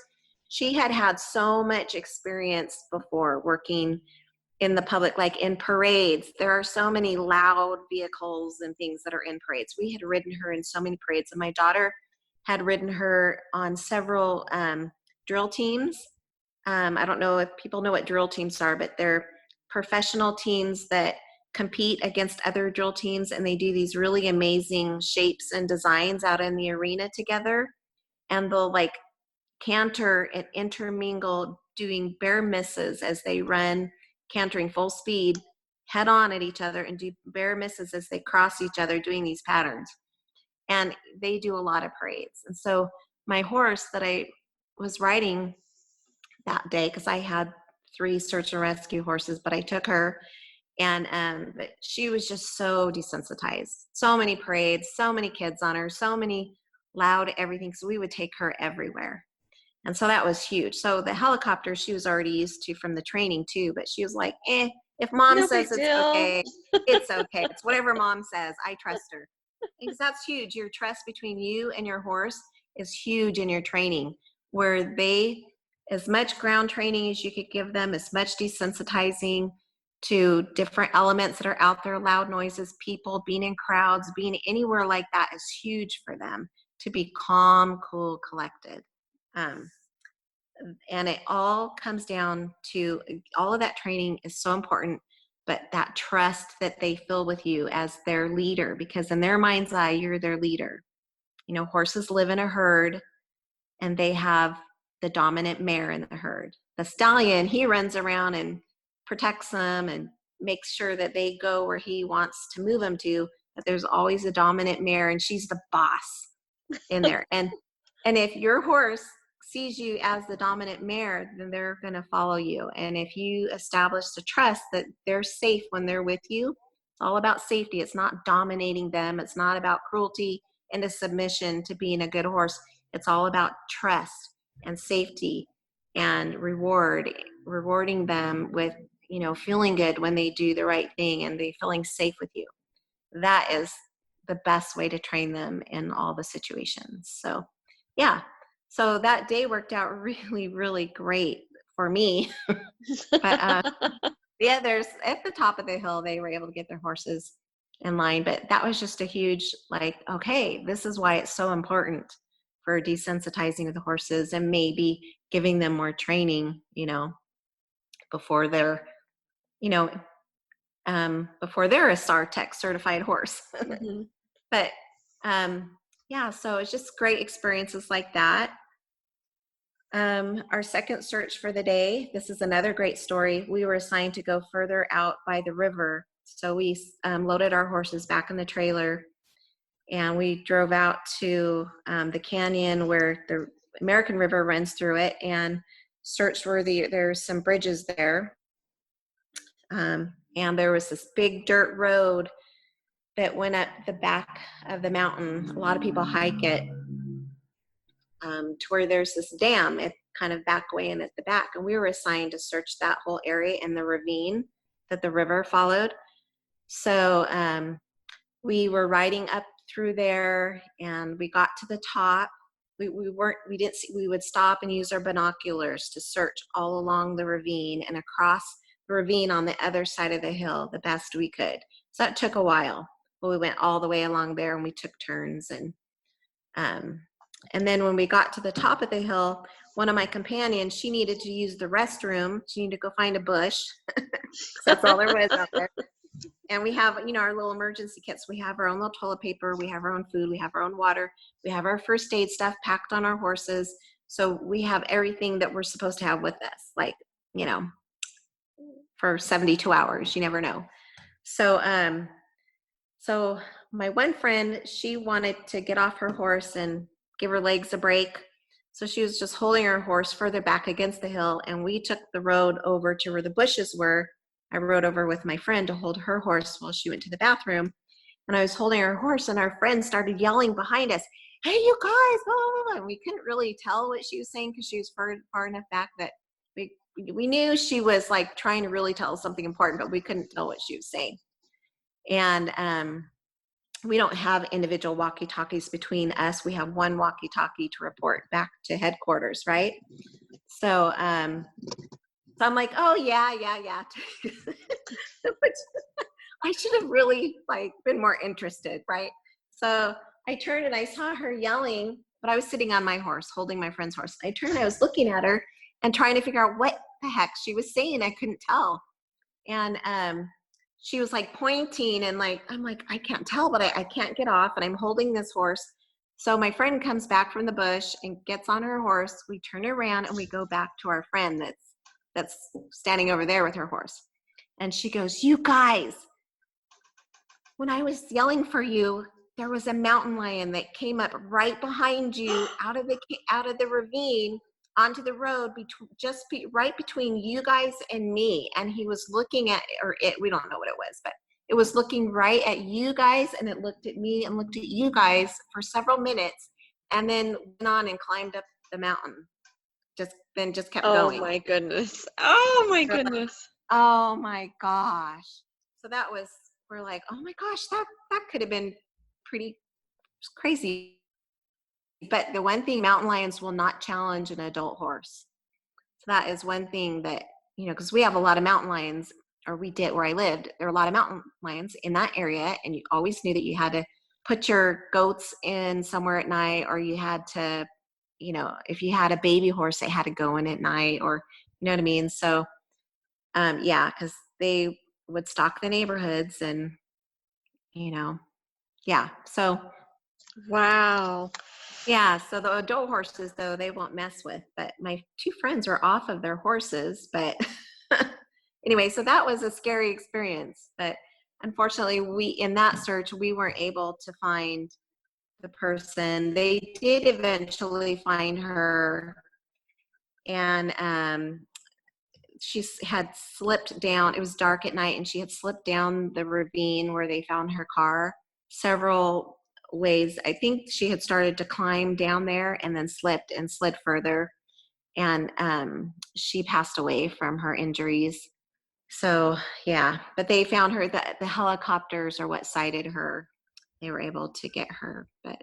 she had had so much experience before working in the public, like in parades. There are so many loud vehicles and things that are in parades. We had ridden her in so many parades, and my daughter had ridden her on several drill teams. I don't know if people know what drill teams are, but they're professional teams that compete against other drill teams, and they do these really amazing shapes and designs out in the arena together. And they'll like canter and intermingle, doing bear misses as they run, cantering full speed head on at each other, and do bear misses as they cross each other, doing these patterns. And they do a lot of parades. And so my horse that I was riding that day, because I had 3 search and rescue horses, but I took her, and but she was just so desensitized. So many parades, so many kids on her, so many loud everything. So we would take her everywhere. And so that was huge. So the helicopter she was already used to from the training too, but she was like, if mom No big says it's deal. okay, it's okay. It's whatever mom says. I trust her. Because that's huge. Your trust between you and your horse is huge in your training, where they, as much ground training as you could give them, as much desensitizing to different elements that are out there, loud noises, people, being in crowds, being anywhere like that is huge for them to be calm, cool, collected. Um, and it all comes down to, all of that training is so important, but that trust that they feel with you as their leader, because in their mind's eye, you're their leader. You know, horses live in a herd, and they have the dominant mare in the herd. The stallion, he runs around and protects them and makes sure that they go where he wants to move them to, but there's always a dominant mare, and she's the boss in there. And if your horse sees you as the dominant mare, then they're going to follow you. And if you establish the trust that they're safe when they're with you, it's all about safety. It's not dominating them. It's not about cruelty and a submission to being a good horse. It's all about trust and safety and rewarding them with, feeling good when they do the right thing and they feeling safe with you. That is the best way to train them in all the situations. So yeah, so that day worked out really, really great for me. But yeah, there's at the top of the hill, they were able to get their horses in line. But that was just a huge, like, okay, this is why it's so important for desensitizing of the horses, and maybe giving them more training, before they're, you know, before they're a SAR Tech certified horse. Mhm. But yeah, so it's just great experiences like that. Our second search for the day, this is another great story. We were assigned to go further out by the river. So we loaded our horses back in the trailer, and we drove out to the canyon where the American River runs through it, and searched where there's some bridges there. And there was this big dirt road that went up the back of the mountain. A lot of people hike it, to where there's this dam at kind of back way and at the back. And we were assigned to search that whole area and the ravine that the river followed. So we were riding up through there, and we got to the top. We didn't see, we would stop and use our binoculars to search all along the ravine and across the ravine on the other side of the hill the best we could. So that took a while. But we went all the way along there, and we took turns. And then when we got to the top of the hill, one of my companions, she needed to use the restroom. She needed to go find a bush, because that's all there was out there. And we have, our little emergency kits. We have our own little toilet paper. We have our own food. We have our own water. We have our first aid stuff packed on our horses. So we have everything that we're supposed to have with us, like, for 72 hours. You never know. So my one friend, she wanted to get off her horse and give her legs a break. So she was just holding her horse further back against the hill, and we took the road over to where the bushes were. I rode over with my friend to hold her horse while she went to the bathroom. And I was holding her horse, and our friend started yelling behind us, "Hey, you guys, blah, blah, blah." And we couldn't really tell what she was saying because she was far enough back that we we knew she was like trying to really tell us something important, but we couldn't tell what she was saying. And we don't have individual walkie-talkies between us. We have one walkie-talkie to report back to headquarters, right? So, so I'm like, oh yeah. Which I should have really like been more interested, right? So I turned and I saw her yelling, but I was sitting on my horse, holding my friend's horse. I turned and I was looking at her and trying to figure out what the heck she was saying. I couldn't tell. And she was like pointing and like, I'm like, I can't tell, but I can't get off and I'm holding this horse. So my friend comes back from the bush and gets on her horse. We turn around and we go back to our friend that's standing over there with her horse. And she goes, you guys, when I was yelling for you, there was a mountain lion that came up right behind you out of the ravine onto the road, right between you guys and me. And he was looking at, or it, we don't know what it was, but it was looking right at you guys, and it looked at me and looked at you guys for several minutes, and then went on and climbed up the mountain. Just kept going. Oh my goodness. Oh my goodness. Oh my gosh. So we're like, oh my gosh, that could have been pretty crazy. But the one thing, mountain lions will not challenge an adult horse. So that is one thing that, because we have a lot of mountain lions, or we did where I lived, there were a lot of mountain lions in that area, and you always knew that you had to put your goats in somewhere at night, or you had to, if you had a baby horse, they had to go in at night, or, you know what I mean? So, yeah, because they would stalk the neighborhoods and, yeah. So, Wow. yeah, so the adult horses, though, they won't mess with. But my two friends were off of their horses. But anyway, so that was a scary experience. But unfortunately, in that search, we weren't able to find the person. They did eventually find her, and she had slipped down. It was dark at night, and she had slipped down the ravine where they found her car several ways. I think she had started to climb down there and then slipped and slid further, and she passed away from her injuries. So yeah, but they found her. The helicopters are what sighted her. They were able to get her, but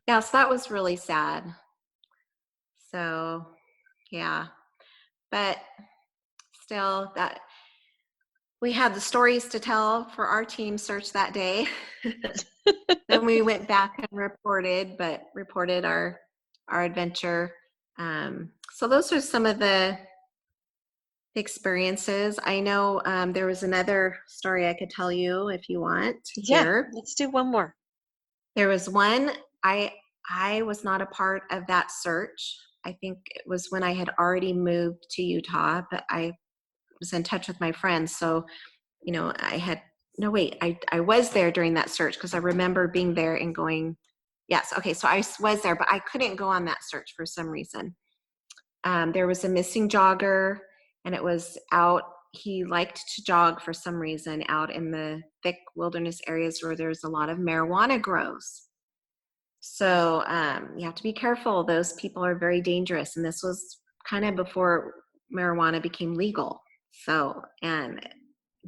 yeah, so that was really sad. So yeah, but still, that we had the stories to tell for our team search that day. Then we went back and reported our adventure. So those are some of the experiences. I know there was another story I could tell you if you want to hear. Let's do one more. There was one, I was not a part of that search. I think it was when I had already moved to Utah, but I was in touch with my friends. So, I was there during that search, because I remember being there and going, yes, okay, so I was there, but I couldn't go on that search for some reason. There was a missing jogger, and it was out. He liked to jog for some reason out in the thick wilderness areas where there's a lot of marijuana grows. So you have to be careful. Those people are very dangerous. And this was kind of before marijuana became legal. So, and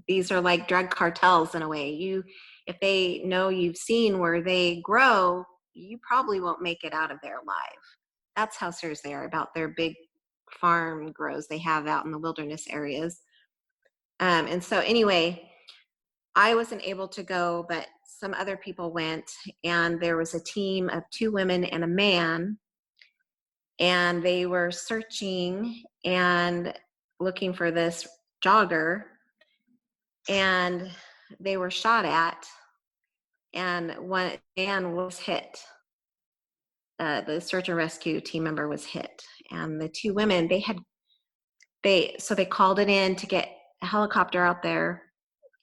these are like drug cartels in a way. If they know you've seen where they grow, you probably won't make it out of there alive. That's how serious they are about their big farm grows they have out in the wilderness areas. And so anyway, I wasn't able to go, but some other people went, and there was a team of 2 women and a man, and they were searching and looking for this jogger, and they were shot at, and one man was hit. The search and rescue team member was hit, and the 2 women, they called it in to get a helicopter out there.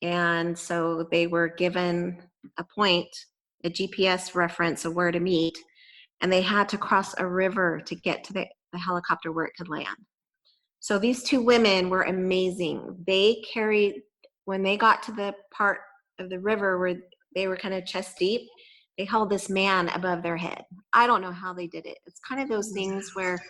And so they were given a point, a GPS reference of where to meet, and they had to cross a river to get to the helicopter where it could land. So these 2 women were amazing. When they got to the part of the river where they were kind of chest deep, they held this man above their head. I don't know how they did it. It's kind of those things where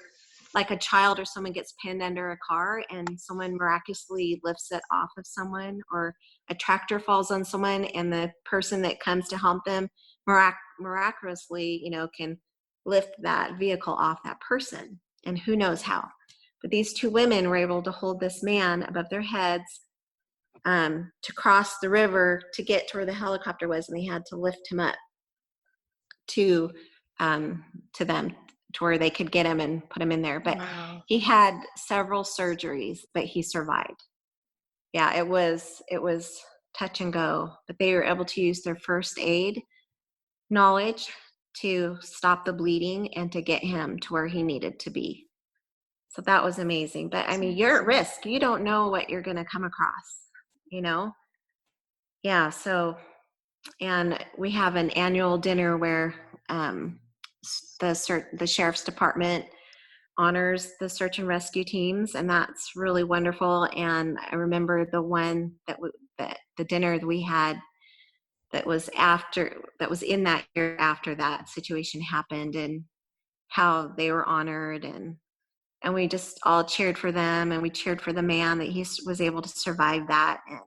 like a child or someone gets pinned under a car and someone miraculously lifts it off of someone, or a tractor falls on someone and the person that comes to help them miraculously, can lift that vehicle off that person. And who knows how. But these two women were able to hold this man above their heads, to cross the river to get to where the helicopter was, and they had to lift him up to them to where they could get him and put him in there. But Wow. he had several surgeries, but he survived. Yeah, it was touch and go, but they were able to use their first aid knowledge to stop the bleeding and to get him to where he needed to be. So that was amazing. But I mean, you're at risk. You don't know what you're going to come across, Yeah. So, and we have an annual dinner where the sheriff's department honors the search and rescue teams, and that's really wonderful. And I remember the one that the dinner that we had that was in that year after that situation happened, and how they were honored, and we just all cheered for them, and we cheered for the man that he was able to survive that. And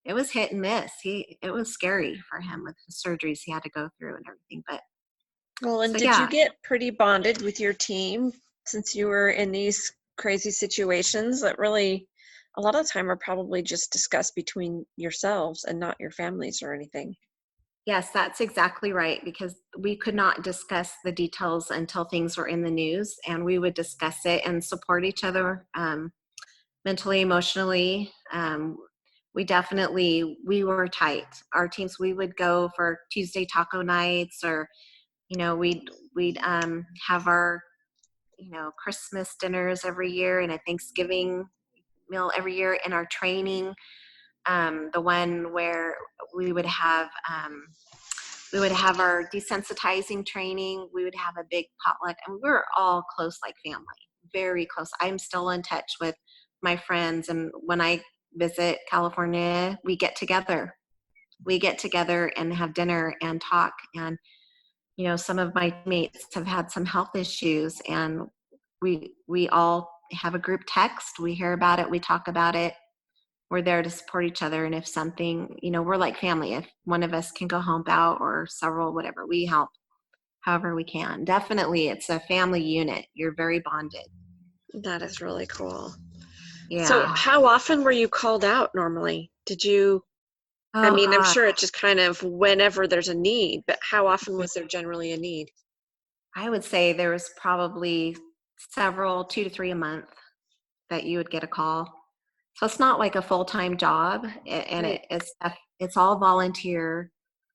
it was hit and miss. It was scary for him with the surgeries he had to go through and everything. But Well, and so did you yeah, get pretty bonded with your team since you were in these crazy situations that really, a lot of the time, are probably just discussed between yourselves and not your families or anything? yes, that's exactly right, because we could not discuss the details until things were in the news, and we would discuss it and support each other, mentally, emotionally. We were tight. Our teams, we would go for Tuesday taco nights, or we'd have our Christmas dinners every year and a Thanksgiving meal every year. In our training, the one where we would have our desensitizing training. We would have a big potluck, and we were all close, like family, very close. I'm still in touch with my friends, and when I visit California, we get together. We get together and have dinner and talk. And some of my mates have had some health issues, and we all have a group text. We hear about it. We talk about it. We're there to support each other. And if something, we're like family. If one of us can go help out, or several, whatever, we help however we can. Definitely, it's a family unit. You're very bonded. That is really cool. So, Yeah. how often were you called out normally? I Oh mean, I'm God. sure it's just kind of whenever there's a need, but how often was there generally a need? I would say there was probably several, 2 to 3 a month, that you would get a call. So it's not like a full-time job, and Right. it's all volunteer.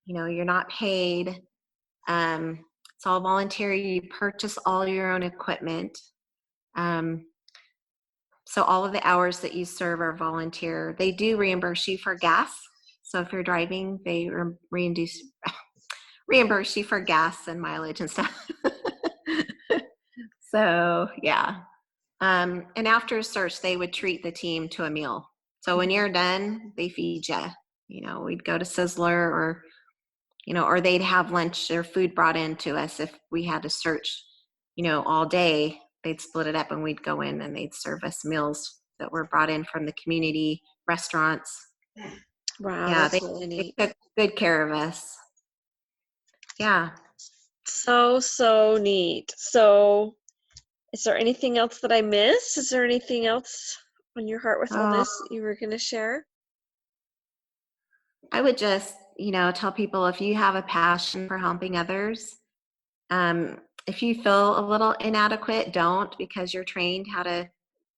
You're not paid. It's all volunteer. You purchase all your own equipment. Um, so all of the hours that you serve are volunteer. They do reimburse you for gas. So if you're driving, they reimburse you for gas and mileage and stuff. So yeah. And after a search, they would treat the team to a meal. So when you're done, they feed you. We'd go to Sizzler, or they'd have lunch or food brought in to us if we had to search, all day. They'd split it up, and we'd go in and they'd serve us meals that were brought in from the community restaurants. Wow, Yeah, that's they, really they neat. took good care of us. Yeah. So neat. So, is there anything else that I missed? Is there anything else on your heart with all Oh, this you were going to share? I would just, tell people, if you have a passion for helping others, if you feel a little inadequate, don't, because you're trained how to,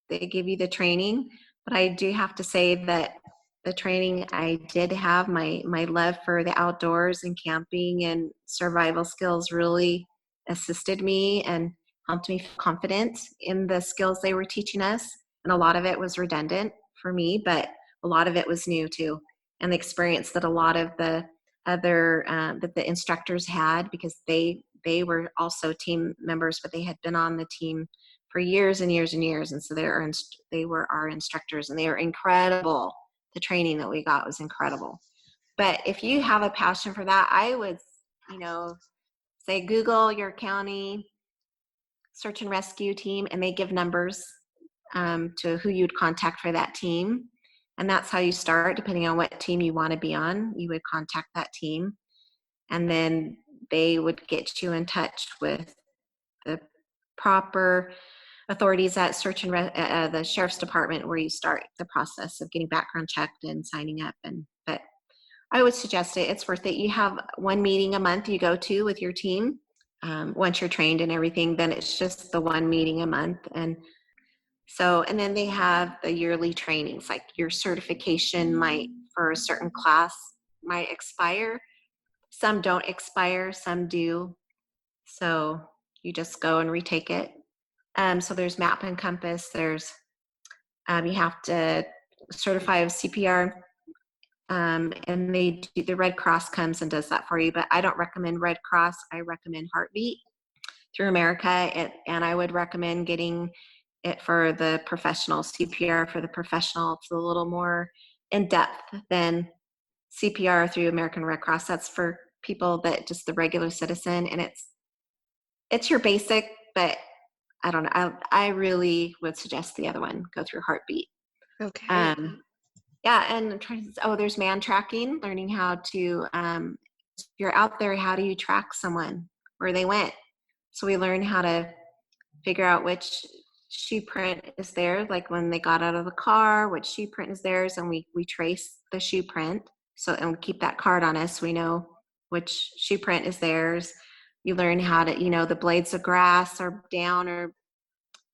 they give you the training. But I do have to say that the training I did have, my love for the outdoors and camping and survival skills really assisted me and helped me feel confident in the skills they were teaching us. And a lot of it was redundant for me, but a lot of it was new too. And the experience that a lot of the other that the instructors had, because they were also team members, but they had been on the team for years and years and years, and so they were our instructors, and they were incredible. The training that we got was incredible. But if you have a passion for that, I would, say Google your county search and rescue team, and they give numbers to who you'd contact for that team. And that's how you start, depending on what team you want to be on. You would contact that team, and then they would get you in touch with the proper authorities at the sheriff's department, where you start the process of getting background checked and signing up. But I would suggest it. It's worth it. You have one meeting a month you go to with your team. Once you're trained and everything, then it's just the one meeting a month. And then they have the yearly trainings, like your certification might, for a certain class, might expire. Some don't expire, some do. So you just go and retake it. So there's MAP and Compass. There's you have to certify of CPR, and the Red Cross comes and does that for you. But I don't recommend Red Cross. I recommend Heartbeat through America, and I would recommend getting it for the professional CPR for the professional. It's a little more in depth than CPR through American Red Cross. That's for people that just the regular citizen, and it's your basic, but I don't know. I really would suggest the other one. Go through Heartbeat. Okay. Yeah, and there's man tracking, learning how to, if you're out there, how do you track someone, where they went? So we learn how to figure out which shoe print is there, like when they got out of the car, which shoe print is theirs, and we trace the shoe print. So, and we keep that card on us, so we know which shoe print is theirs. You learn how to, the blades of grass are down, or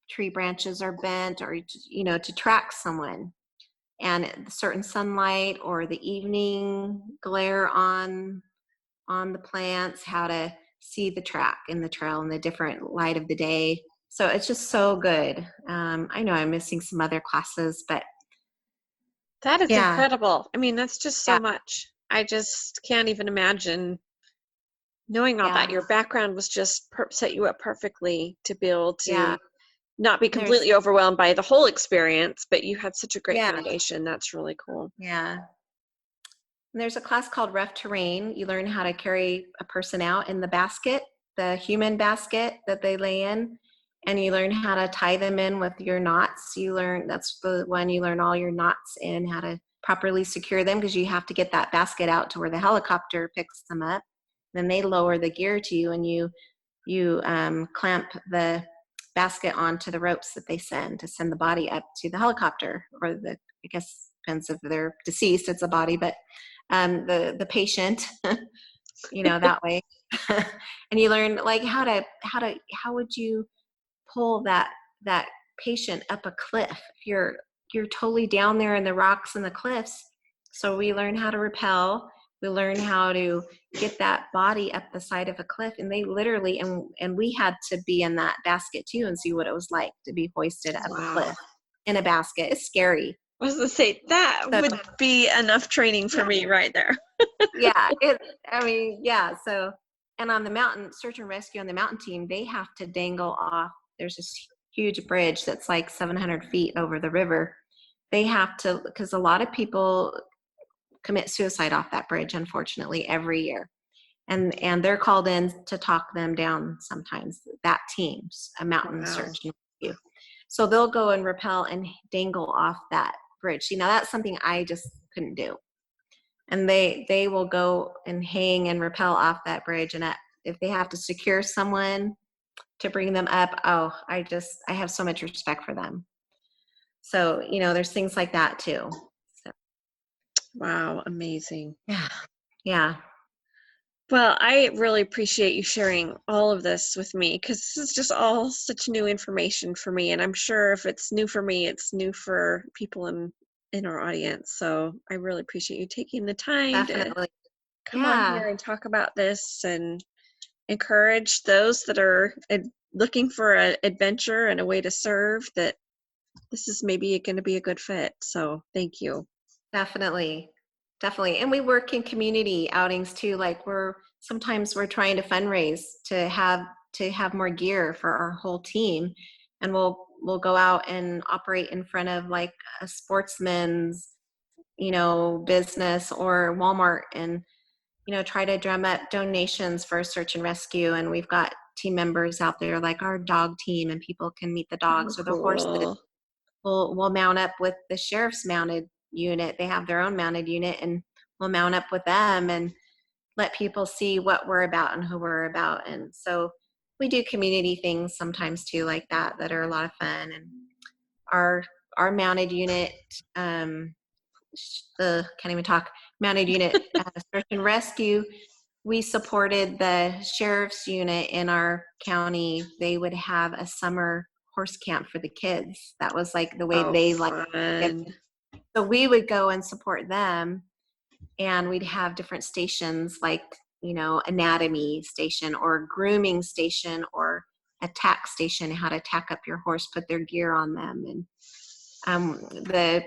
tree branches are bent, or, to track someone. And certain sunlight or the evening glare on the plants, how to see the track in the trail in the different light of the day. So it's just so good. I know I'm missing some other classes, but That is yeah, incredible. I mean, that's just so yeah, much. I just can't even imagine knowing all that. yeah, Your background was just set you up perfectly to be able yeah. to not be There's, completely overwhelmed by the whole experience, but you had such a great yeah, foundation. That's really cool. yeah. And there's a class called Rough Terrain. You learn how to carry a person out in the basket, the human basket that they lay in, and you learn how to tie them in with your knots. That's the one you learn all your knots in, how to properly secure them, because you have to get that basket out to where the helicopter picks them up. Then they lower the gear to you, and you clamp the basket onto the ropes that they send to send the body up to the helicopter, or I guess depends if they're deceased, it's a body, but the patient, that way. And you learn, like, how would you pull that patient up a cliff if you're totally down there in the rocks and the cliffs. So we learn how to rappel. We learn how to get that body up the side of a cliff, and they literally, and we had to be in that basket too and see what it was like to be hoisted up a Wow. cliff in a basket. It's scary. I was going to say, that So would be enough training for me right there. yeah, yeah. So, and on the mountain, search and rescue on the mountain team, they have to dangle off. There's this huge bridge that's like 700 feet over the river. They have to, because a lot of people commit suicide off that bridge, unfortunately, every year. And they're called in to talk them down sometimes, that team's a mountain Wow. search and rescue. So they'll go and rappel and dangle off that bridge. That's something I just couldn't do. And they will go and hang and rappel off that bridge. And if they have to secure someone to bring them up, I have so much respect for them. So, there's things like that too. So, Wow. Amazing. yeah. Yeah. Well, I really appreciate you sharing all of this with me, because this is just all such new information for me. And I'm sure if it's new for me, it's new for people in our audience. So I really appreciate you taking the time to Definitely. come on Yeah. here and talk about this and encourage those that are looking for an adventure and a way to serve, that this is maybe going to be a good fit. So thank you. Definitely. Definitely. And we work in community outings too. Like sometimes we're trying to fundraise to have more gear for our whole team. And we'll go out and operate in front of like a sportsman's, business, or Walmart, and, try to drum up donations for search and rescue. And we've got team members out there, like our dog team, and people can meet the Oh, dogs or the horses. cool. We'll mount up with the sheriff's mounted unit. They have their own mounted unit, and we'll mount up with them and let people see what we're about and who we're about. And so we do community things sometimes too, like that are a lot of fun. And our our mounted unit, the can't even talk, mounted unit search and rescue, we supported the sheriff's unit in our county. They would have a summer horse camp for the kids. That was like the way Oh, they like it. fun. So we would go and support them, and we'd have different stations, like, anatomy station or grooming station or a tack station, how to tack up your horse, put their gear on them. And the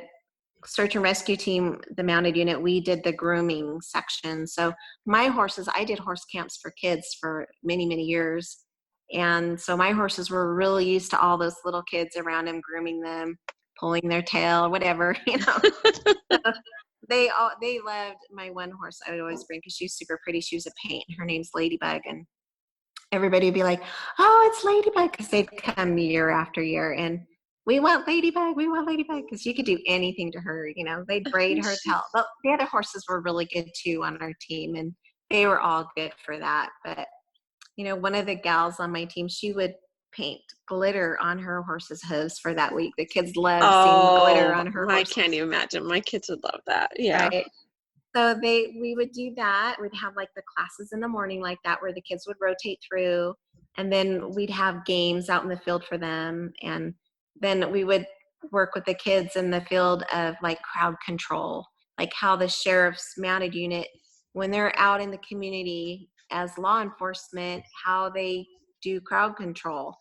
search and rescue team, the mounted unit, we did the grooming section. So my horses, I did horse camps for kids for many, many years. And so my horses were really used to all those little kids around them, grooming them, pulling their tail, whatever, They loved my one horse I would always bring, because she's super pretty. She was a paint. Her name's Ladybug. And everybody would be like, "Oh, it's Ladybug," because they'd come year after year. And we want Ladybug, because you could do anything to her. They'd braid her tail. But the other horses were really good too on our team, and they were all good for that. But, one of the gals on my team, she would paint glitter on her horse's hooves for that week. The kids loved seeing the glitter on her I horse. can't even imagine. My kids would love that. Yeah. Right. So we would do that. We'd have like the classes in the morning like that, where the kids would rotate through, and then we'd have games out in the field for them. And then we would work with the kids in the field of like crowd control, like how the sheriff's mounted unit, when they're out in the community as law enforcement, how they do crowd control.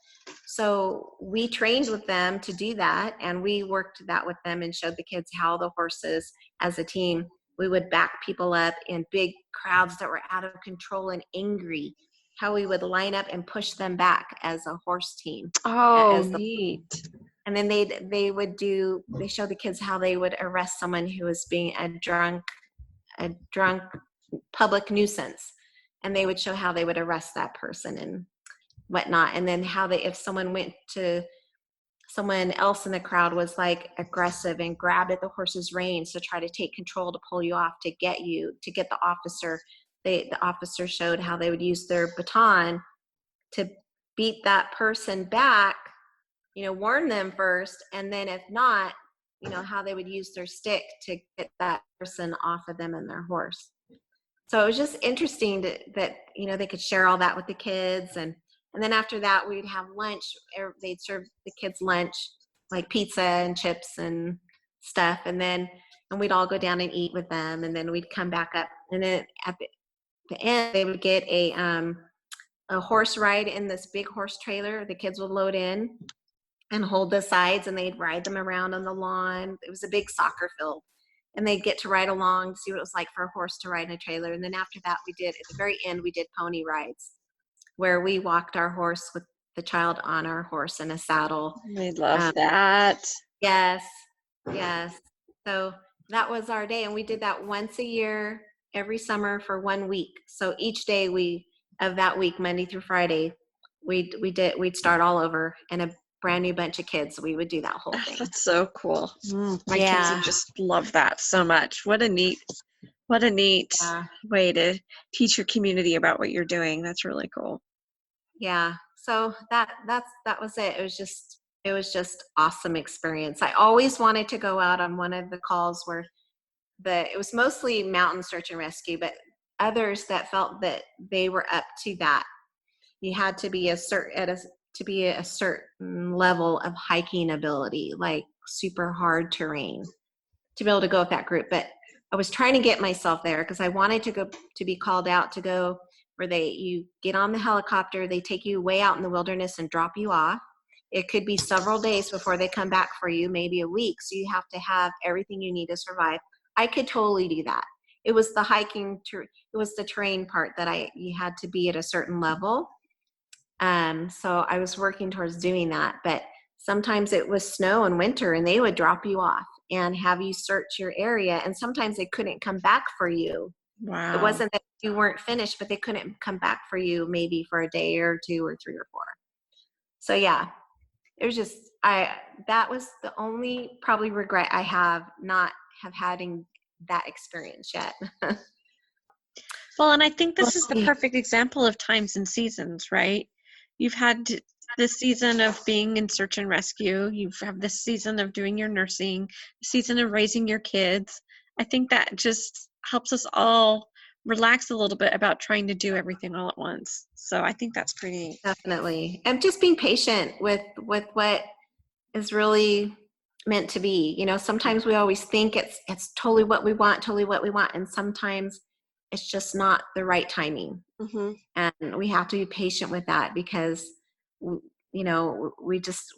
So we trained with them to do that, and we worked that with them and showed the kids how the horses, as a team, we would back people up in big crowds that were out of control and angry, how we would line up and push them back as a horse team. Oh, neat. And then they show the kids how they would arrest someone who was being a drunk public nuisance. And they would show how they would arrest that person and whatnot. And then how if someone else in the crowd was like aggressive and grabbed at the horse's reins to try to take control, to pull you off, to get the officer. The officer showed how they would use their baton to beat that person back, warn them first. And then if not, how they would use their stick to get that person off of them and their horse. So it was just interesting that they could share all that with the kids. And then after that, we'd have lunch. They'd serve the kids lunch, like pizza and chips and stuff. And we'd all go down and eat with them. And then we'd come back up. And then at the end, they would get a horse ride in this big horse trailer. The kids would load in and hold the sides, and they'd ride them around on the lawn. It was a big soccer field. And they'd get to ride along, see what it was like for a horse to ride in a trailer. And then after that, at the very end, we did pony rides, where we walked our horse with the child on our horse in a saddle. I love that. Yes. So that was our day. And we did that once a year, every summer for 1 week. So each day of that week, Monday through Friday, we'd start all over, and a brand new bunch of kids. We would do that whole thing. That's so cool. My kids would just love that so much. What a neat way to teach your community about what you're doing. That's really cool. Yeah. So that was it. It was just awesome experience. I always wanted to go out on one of the calls where it was mostly mountain search and rescue, but others that felt that they were up to that. You had to be a certain level of hiking ability, like super hard terrain, to be able to go with that group. But I was trying to get myself there, because I wanted to be called out to go where you get on the helicopter, they take you way out in the wilderness and drop you off. It could be several days before they come back for you, maybe a week. So you have to have everything you need to survive. I could totally do that. It was the hiking, it was the terrain part that you had to be at a certain level. So I was working towards doing that, but sometimes it was snow and winter, and they would drop you off and have you search your area. And sometimes they couldn't come back for you It Wow. wasn't that you weren't finished, but they couldn't come back for you maybe for a day or two or three or four. So yeah, it was just that was the only probably regret I have, not have having that experience yet. Well, and I think We'll this is the see. perfect example of times and seasons, right? You've had this season of being in search and rescue. You've had this season of doing your nursing, season of raising your kids. I think that just helps us all relax a little bit about trying to do everything all at once. So I think that's pretty. Definitely. And just being patient with what is really meant to be. You know, sometimes we always think it's totally what we want, totally what we want, and sometimes it's just not the right timing. Mm-hmm. And we have to be patient with that because you know, we just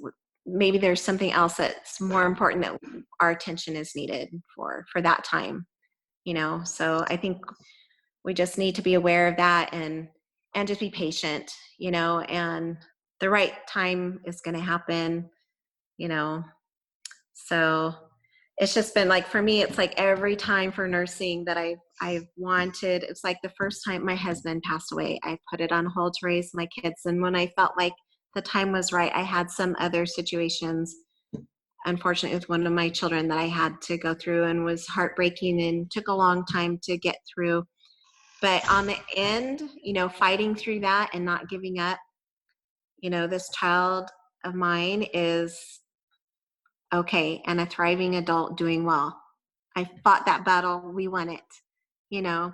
maybe there's something else that's more important that our attention is needed for that time, you know. So I think we just need to be aware of that and just be patient, you know, and the right time is going to happen, you know. So it's just been like, for me, it's like every time for nursing that I've wanted, it's like the first time my husband passed away, I put it on hold to raise my kids. And when I felt like the time was right, I had some other situations. Unfortunately, with one of my children that I had to go through and was heartbreaking and took a long time to get through. But on the end, you know, fighting through that and not giving up, you know, this child of mine is okay and a thriving adult doing well. I fought that battle. We won it. You know,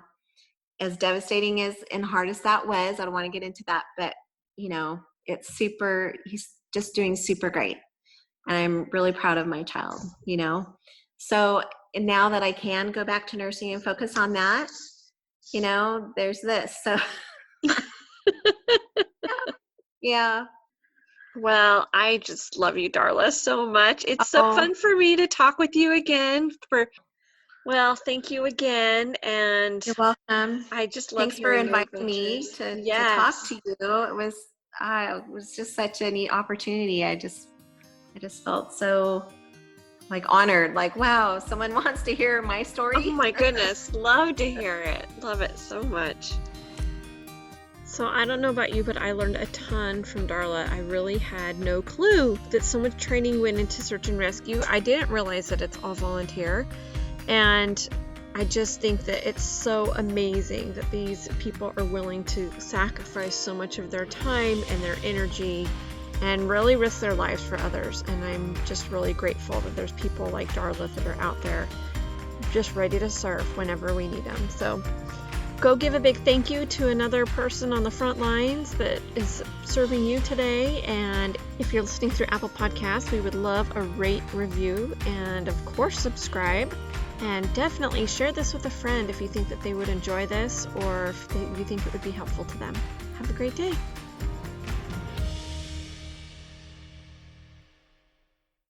as devastating as and hard as that was, I don't want to get into that, but you know, it's super, he's just doing super great. And I'm really proud of my child, you know. So and now that I can go back to nursing and focus on that, you know, there's this. So yeah. Well, I just love you, Darla, so much. It's so Oh, fun for me to talk with you again. Well, thank you again, and you're welcome. I just love Thanks for hearing your inviting me adventures. to talk Yes. to you. It was just such a neat opportunity. I just felt so like honored, like wow, someone wants to hear my story. Oh my goodness, love to hear it. Love it so much. So I don't know about you, but I learned a ton from Darla. I really had no clue that so much training went into search and rescue. I didn't realize that it's all volunteer. And I just think that it's so amazing that these people are willing to sacrifice so much of their time and their energy and really risk their lives for others. And I'm just really grateful that there's people like Darla that are out there just ready to serve whenever we need them. So go give a big thank you to another person on the front lines that is serving you today. And if you're listening through Apple Podcasts, we would love a rate, review, and of course, subscribe. And definitely share this with a friend if you think that they would enjoy this or if you think it would be helpful to them. Have a great day.